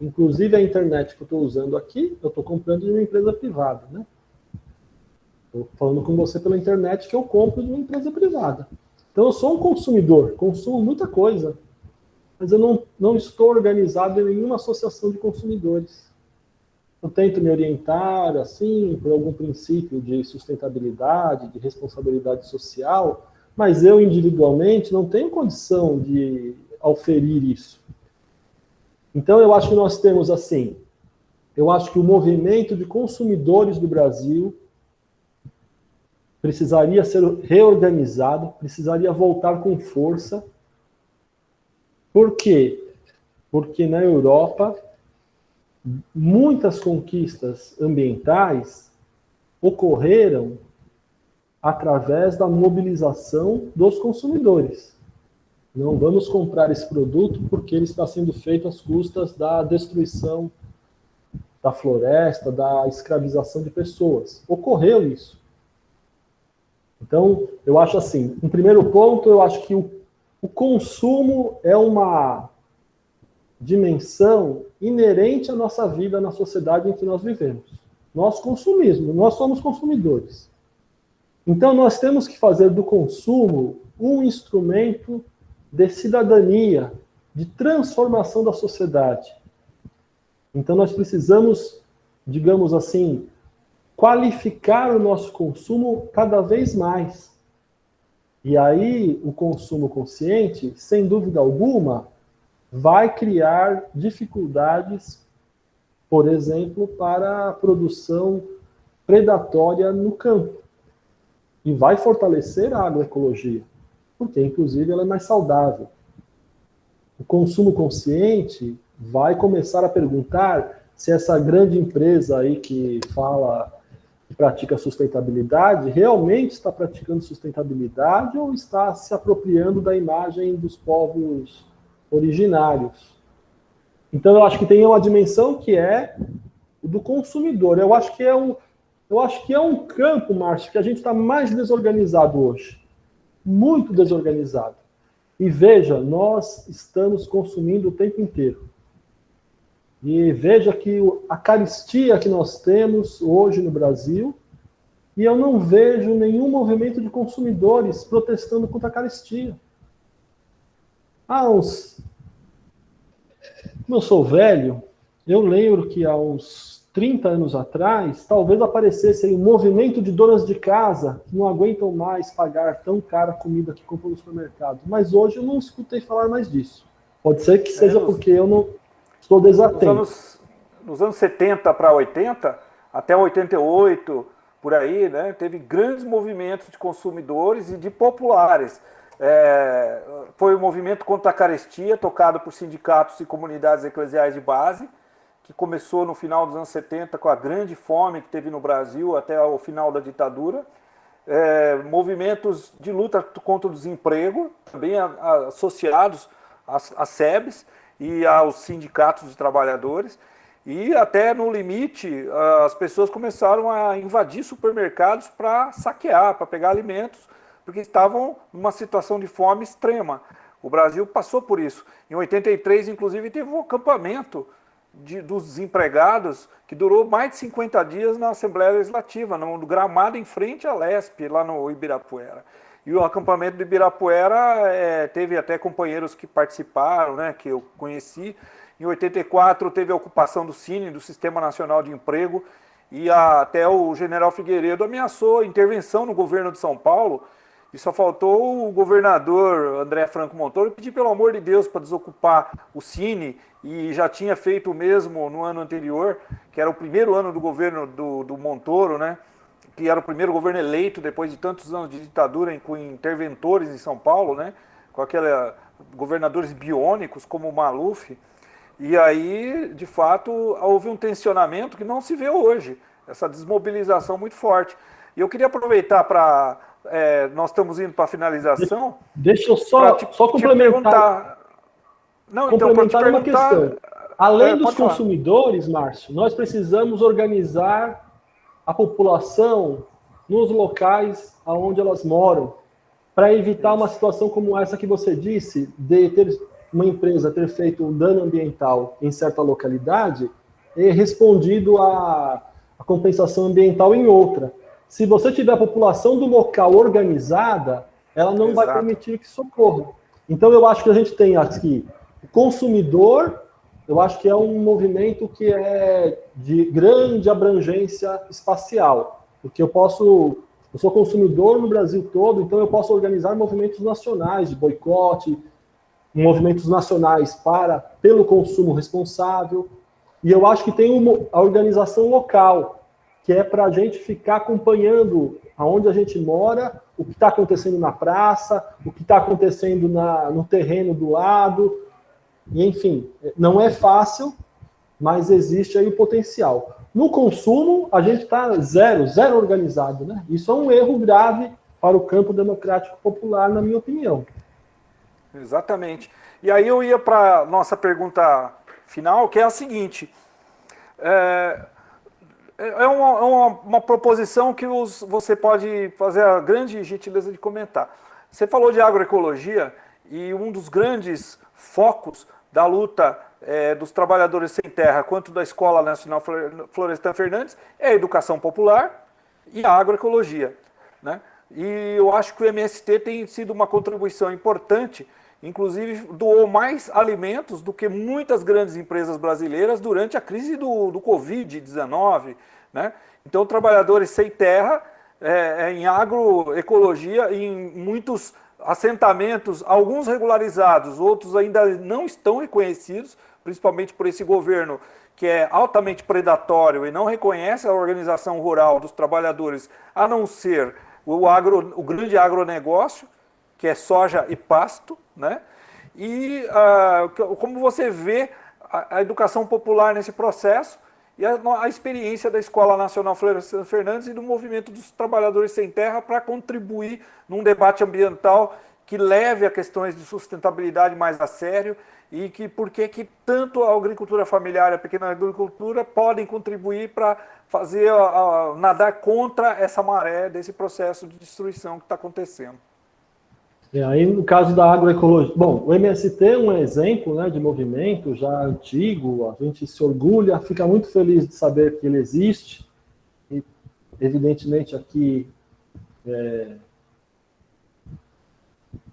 Inclusive a internet que eu estou usando aqui, eu estou comprando de uma empresa privada, né? Estou falando com você pela internet que eu compro de uma empresa privada. Então eu sou um consumidor, consumo muita coisa, mas eu não estou organizado em nenhuma associação de consumidores. Eu tento me orientar, assim, por algum princípio de sustentabilidade, de responsabilidade social, mas eu, individualmente, não tenho condição de auferir isso. Então, eu acho que nós temos, assim, eu acho que o movimento de consumidores do Brasil precisaria ser reorganizado, precisaria voltar com força. Por quê? Porque na Europa, muitas conquistas ambientais ocorreram através da mobilização dos consumidores. Não vamos comprar esse produto porque ele está sendo feito às custas da destruição da floresta, da escravização de pessoas. Ocorreu isso. Então, eu acho assim, em primeiro ponto, eu acho que o consumo é uma dimensão inerente à nossa vida na sociedade em que nós vivemos. Nós consumimos, nós somos consumidores. Então, nós temos que fazer do consumo um instrumento de cidadania, de transformação da sociedade. Então, nós precisamos, digamos assim, qualificar o nosso consumo cada vez mais. E aí, o consumo consciente, sem dúvida alguma, vai criar dificuldades, por exemplo, para a produção predatória no campo. E vai fortalecer a agroecologia, porque, inclusive, ela é mais saudável. O consumo consciente vai começar a perguntar se essa grande empresa aí que fala, que pratica sustentabilidade, realmente está praticando sustentabilidade ou está se apropriando da imagem dos povos originários. Então, eu acho que tem uma dimensão que é o do consumidor. Eu acho que é um campo, Márcio, que a gente está mais desorganizado hoje. Muito desorganizado. E veja, nós estamos consumindo o tempo inteiro. E veja que a carestia que nós temos hoje no Brasil, e eu não vejo nenhum movimento de consumidores protestando contra a carestia. Como eu sou velho, eu lembro que há uns 30 anos atrás, talvez aparecesse aí um movimento de donas de casa que não aguentam mais pagar tão cara a comida que compram no supermercado. Mas hoje eu não escutei falar mais disso. Pode ser que seja porque eu não estou desatento. Nos anos 70 para 80, até 88, por aí, né, teve grandes movimentos de consumidores e de populares. Foi o movimento contra a carestia, tocado por sindicatos e comunidades eclesiais de base, que começou no final dos anos 70 com a grande fome que teve no Brasil até o final da ditadura. Movimentos de luta contra o desemprego, também associados às SEBs e aos sindicatos de trabalhadores. E até no limite, as pessoas começaram a invadir supermercados para saquear, para pegar alimentos, porque estavam numa situação de fome extrema. O Brasil passou por isso. Em 83, inclusive, teve um acampamento dos desempregados que durou mais de 50 dias na Assembleia Legislativa, no gramado em frente à Lesp, lá no Ibirapuera. E o acampamento do Ibirapuera teve até companheiros que participaram, né, que eu conheci. Em 84 teve a ocupação do Cine, do Sistema Nacional de Emprego, e até o general Figueiredo ameaçou a intervenção no governo de São Paulo, e só faltou o governador André Franco Montoro pedir pelo amor de Deus para desocupar o Cine, e já tinha feito o mesmo no ano anterior, que era o primeiro ano do governo do Montoro, né? Que era o primeiro governo eleito depois de tantos anos de ditadura com interventores em São Paulo, né? Com aqueles governadores biônicos como o Maluf. E aí, de fato, houve um tensionamento que não se vê hoje, essa desmobilização muito forte. E eu queria aproveitar para... nós estamos indo para a finalização. Deixa eu só complementar. Não, então, para te perguntar... uma questão. Além dos consumidores, Márcio, nós precisamos organizar a população nos locais onde elas moram, para evitar uma situação como essa que você disse, de ter uma empresa ter feito um dano ambiental em certa localidade e respondido a compensação ambiental em outra. Se você tiver a população do local organizada, ela não vai permitir que isso ocorra. Então, eu acho que a gente tem aqui o consumidor, eu acho que é um movimento que é de grande abrangência espacial, porque eu sou consumidor no Brasil todo, então eu posso organizar movimentos nacionais de boicote, movimentos nacionais pelo consumo responsável, e eu acho que tem a organização local, que é para a gente ficar acompanhando aonde a gente mora, o que está acontecendo na praça, o que está acontecendo no terreno do lado, e enfim, não é fácil, mas existe aí o potencial. No consumo, a gente está zero organizado, né? Isso é um erro grave para o campo democrático popular, na minha opinião. Exatamente. E aí eu ia para a nossa pergunta final, que é a seguinte. Uma proposição que você pode fazer a grande gentileza de comentar. Você falou de agroecologia e um dos grandes focos da luta dos trabalhadores sem terra, quanto da Escola Nacional Florestan Fernandes, é a educação popular e a agroecologia, né? E eu acho que o MST tem sido uma contribuição importante, inclusive doou mais alimentos do que muitas grandes empresas brasileiras durante a crise do Covid-19, né? Então, trabalhadores sem terra em agroecologia, em muitos assentamentos, alguns regularizados, outros ainda não estão reconhecidos, principalmente por esse governo que é altamente predatório e não reconhece a organização rural dos trabalhadores, a não ser o grande agronegócio, que é soja e pasto, né? E como você vê a educação popular nesse processo e a experiência da Escola Nacional Florestan Fernandes e do movimento dos trabalhadores sem terra para contribuir num debate ambiental que leve a questões de sustentabilidade mais a sério e que porque que tanto a agricultura familiar e a pequena agricultura podem contribuir para fazer nadar contra essa maré desse processo de destruição que está acontecendo. Aí, no caso da agroecologia, bom, o MST é um exemplo, né, de movimento já antigo, a gente se orgulha, fica muito feliz de saber que ele existe, e evidentemente aqui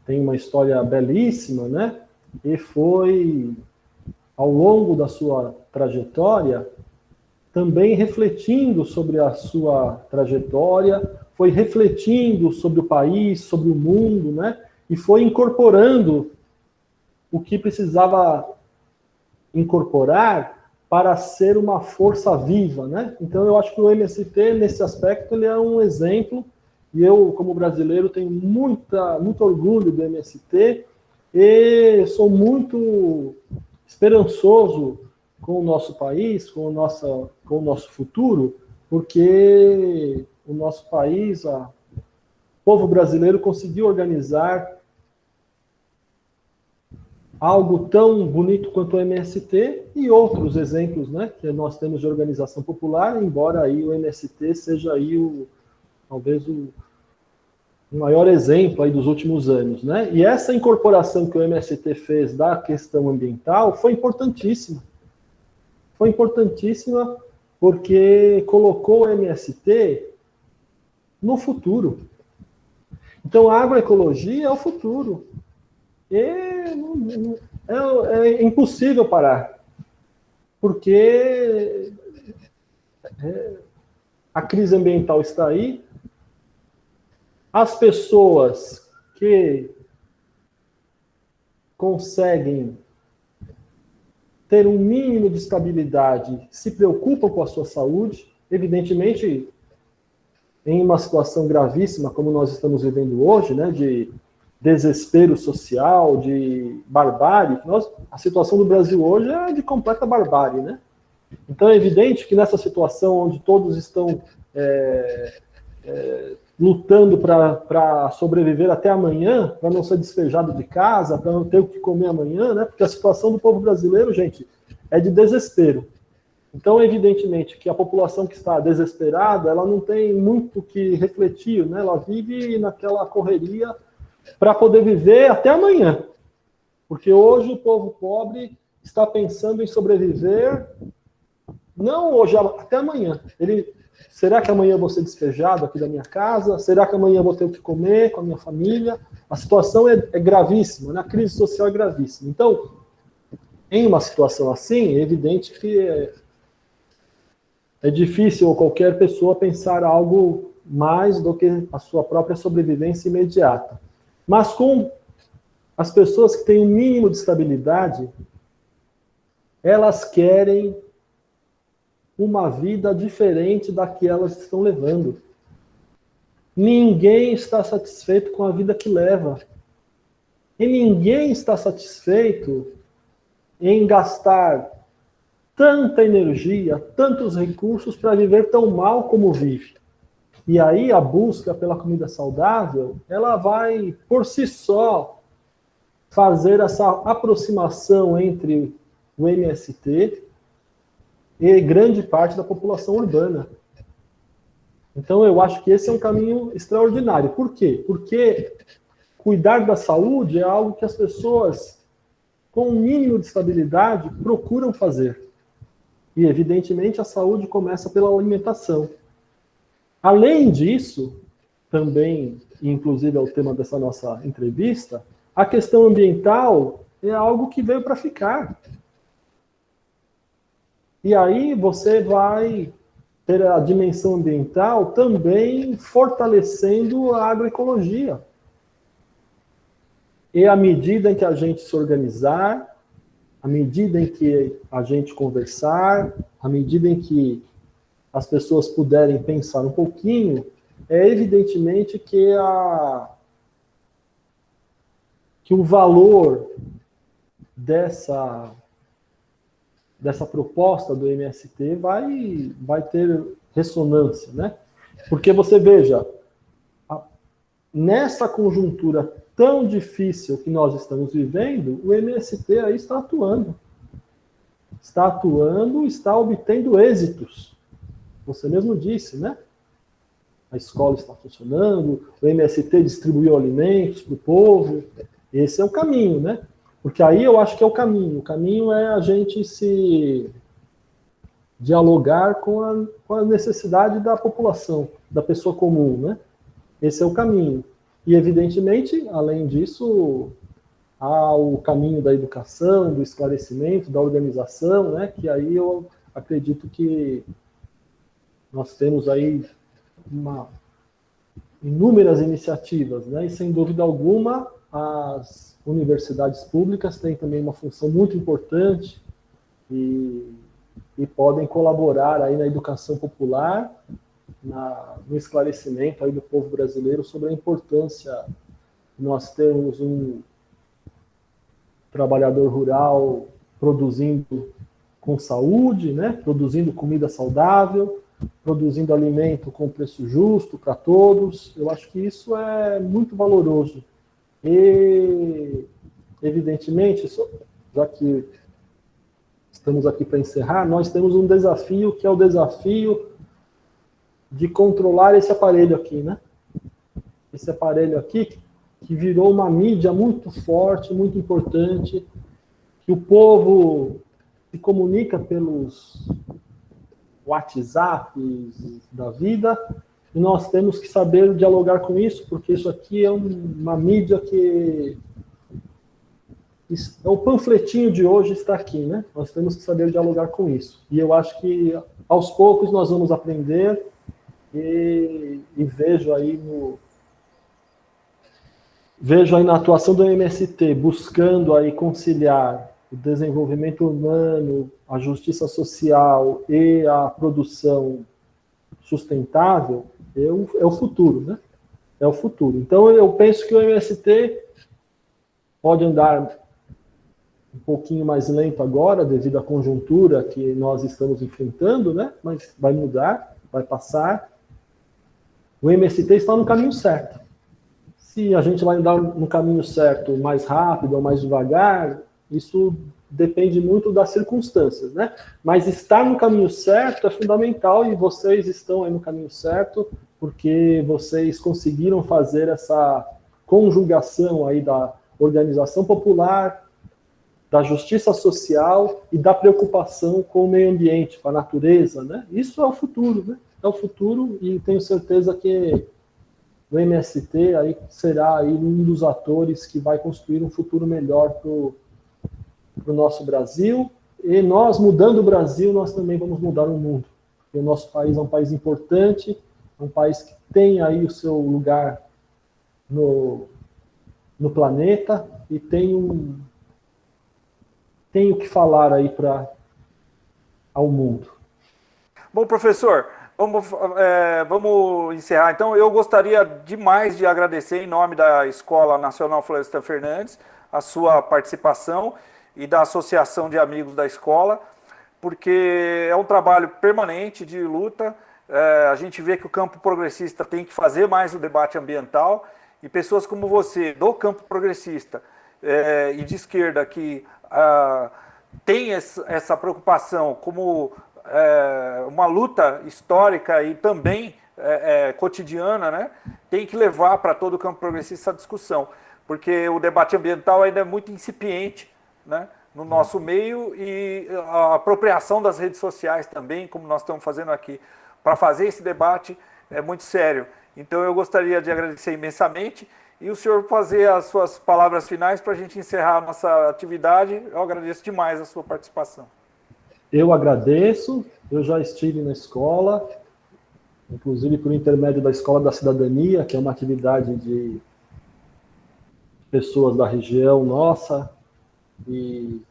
tem uma história belíssima, né, e foi, ao longo da sua trajetória, também refletindo sobre a sua trajetória, foi refletindo sobre o país, sobre o mundo, né? E foi incorporando o que precisava incorporar para ser uma força viva, né? Então eu acho que o MST, nesse aspecto, ele é um exemplo, e eu, como brasileiro, tenho muito orgulho do MST, e sou muito esperançoso com o nosso país, com o nosso futuro, porque o nosso país, o povo brasileiro conseguiu organizar algo tão bonito quanto o MST e outros exemplos, né, que nós temos de organização popular, embora aí o MST seja aí talvez o maior exemplo aí dos últimos anos, né? E essa incorporação que o MST fez da questão ambiental foi importantíssima. Foi importantíssima porque colocou o MST no futuro. Então, a agroecologia é o futuro. E é impossível parar. Porque a crise ambiental está aí. As pessoas que conseguem ter um mínimo de estabilidade se preocupam com a sua saúde, evidentemente, em uma situação gravíssima como nós estamos vivendo hoje, né, de desespero social, de barbárie. A situação do Brasil hoje é de completa barbárie, né? Então é evidente que nessa situação onde todos estão lutando para sobreviver até amanhã, para não ser despejado de casa, para não ter o que comer amanhã, né? Porque a situação do povo brasileiro, gente, é de desespero. Então, evidentemente, que a população que está desesperada, ela não tem muito o que refletir, né? Ela vive naquela correria para poder viver até amanhã. Porque hoje o povo pobre está pensando em sobreviver, não hoje, até amanhã. Será que amanhã eu vou ser despejado aqui da minha casa? Será que amanhã eu vou ter o que comer com a minha família? A situação é gravíssima, né? A crise social é gravíssima. Então, em uma situação assim, é evidente que é difícil qualquer pessoa pensar algo mais do que a sua própria sobrevivência imediata. Mas com as pessoas que têm um mínimo de estabilidade, elas querem uma vida diferente da que elas estão levando. Ninguém está satisfeito com a vida que leva. E ninguém está satisfeito em gastar tanta energia, tantos recursos para viver tão mal como vive. E aí a busca pela comida saudável, ela vai, por si só, fazer essa aproximação entre o MST e grande parte da população urbana. Então eu acho que esse é um caminho extraordinário. Por quê? Porque cuidar da saúde é algo que as pessoas, com um mínimo de estabilidade, procuram fazer. E, evidentemente, a saúde começa pela alimentação. Além disso, também, inclusive é o tema dessa nossa entrevista, a questão ambiental é algo que veio para ficar. E aí você vai ter a dimensão ambiental também fortalecendo a agroecologia. E à medida em que a gente se organizar, à medida em que a gente conversar, à medida em que as pessoas puderem pensar um pouquinho, é evidentemente que o valor dessa proposta do MST vai ter ressonância, né? Porque você veja, nessa conjuntura tão difícil que nós estamos vivendo, o MST aí está atuando, está obtendo êxitos. Você mesmo disse, né? A escola está funcionando, o MST distribuiu alimentos para o povo. Esse é o caminho, né? Porque aí eu acho que é o caminho. O caminho é a gente se dialogar com a necessidade da população, da pessoa comum, né? Esse é o caminho. E, evidentemente, além disso, há o caminho da educação, do esclarecimento, da organização, né? Que aí eu acredito que nós temos aí inúmeras iniciativas, né? E, sem dúvida alguma, as universidades públicas têm também uma função muito importante e podem colaborar aí na educação popular, no esclarecimento aí do povo brasileiro sobre a importância de nós termos um trabalhador rural produzindo com saúde, né? Produzindo comida saudável, produzindo alimento com preço justo para todos. Eu acho que isso é muito valoroso. E, evidentemente, já que estamos aqui para encerrar, nós temos um desafio, que é o desafio de controlar esse aparelho aqui, né? Esse aparelho aqui, que virou uma mídia muito forte, muito importante, que o povo se comunica pelos WhatsApps da vida, e nós temos que saber dialogar com isso, porque isso aqui é uma mídia que... o panfletinho de hoje está aqui, né? Nós temos que saber dialogar com isso. E eu acho que, aos poucos, nós vamos aprender e vejo aí na atuação do MST, buscando aí conciliar o desenvolvimento humano, a justiça social e a produção sustentável, é o futuro, né? É o futuro. Então, eu penso que o MST pode andar um pouquinho mais lento agora, devido à conjuntura que nós estamos enfrentando, né? Mas vai mudar, vai passar. O MST está no caminho certo. Se a gente vai andar no caminho certo mais rápido ou mais devagar, isso depende muito das circunstâncias, né? Mas estar no caminho certo é fundamental, e vocês estão aí no caminho certo, porque vocês conseguiram fazer essa conjugação aí da organização popular, da justiça social e da preocupação com o meio ambiente, com a natureza, né? Isso é o futuro, né? É o futuro, e tenho certeza que o MST aí será aí um dos atores que vai construir um futuro melhor para o nosso Brasil. E nós, mudando o Brasil, nós também vamos mudar o mundo. Porque o nosso país é um país importante, é um país que tem aí o seu lugar no planeta e tem o que falar aí ao mundo. Bom, professor, vamos encerrar. Então, eu gostaria demais de agradecer, em nome da Escola Nacional Florestan Fernandes, a sua participação e da Associação de Amigos da Escola, porque é um trabalho permanente de luta. A gente vê que o campo progressista tem que fazer mais o debate ambiental, e pessoas como você, do campo progressista e de esquerda, que tem essa preocupação como uma luta histórica e também cotidiana, né? Tem que levar para todo o campo progressista essa discussão, porque o debate ambiental ainda é muito incipiente, né, no nosso meio, e a apropriação das redes sociais também, como nós estamos fazendo aqui, para fazer esse debate é muito sério. Então eu gostaria de agradecer imensamente, e o senhor fazer as suas palavras finais para a gente encerrar a nossa atividade. Eu agradeço demais a sua participação. Eu agradeço, eu já estive na escola, inclusive por intermédio da Escola da Cidadania, que é uma atividade de pessoas da região nossa, e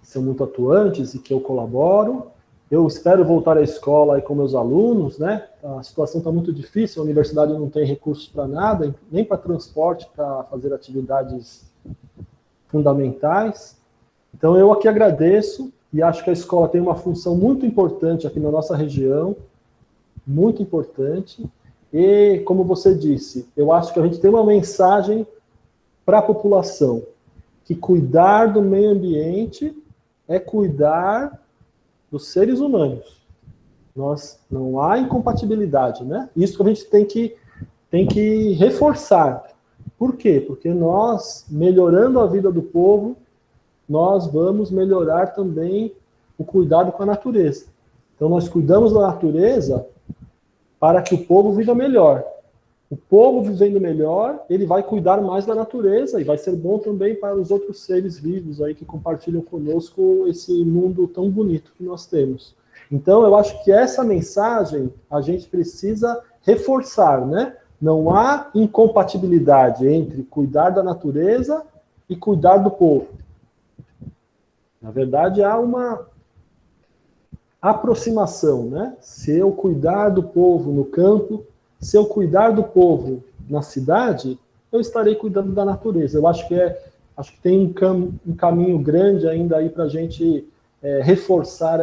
são muito atuantes e que eu colaboro. Eu espero voltar à escola aí com meus alunos, né? A situação está muito difícil, a universidade não tem recursos para nada, nem para transporte, para fazer atividades fundamentais. Então, eu aqui agradeço e acho que a escola tem uma função muito importante aqui na nossa região, muito importante. E, como você disse, eu acho que a gente tem uma mensagem para a população, que cuidar do meio ambiente é cuidar dos seres humanos. Não há incompatibilidade, né? Isso que a gente tem que reforçar. Por quê? Porque nós, melhorando a vida do povo, nós vamos melhorar também o cuidado com a natureza. Então, nós cuidamos da natureza para que o povo viva melhor. O povo vivendo melhor, ele vai cuidar mais da natureza e vai ser bom também para os outros seres vivos aí que compartilham conosco esse mundo tão bonito que nós temos. Então, eu acho que essa mensagem a gente precisa reforçar, né? Não há incompatibilidade entre cuidar da natureza e cuidar do povo. Na verdade, há uma aproximação, né? Se eu cuidar do povo no campo, se eu cuidar do povo na cidade, eu estarei cuidando da natureza. Eu acho que tem um caminho grande ainda aí para a gente reforçar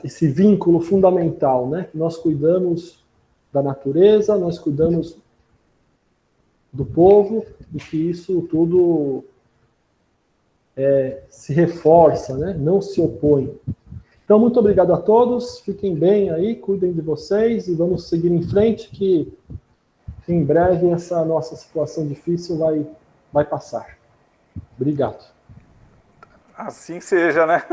esse vínculo fundamental, né? Nós cuidamos da natureza, nós cuidamos do povo e que isso tudo se reforça, né? Não se opõe. Então, muito obrigado a todos, fiquem bem aí, cuidem de vocês e vamos seguir em frente, que em breve essa nossa situação difícil vai passar. Obrigado. Assim seja, né?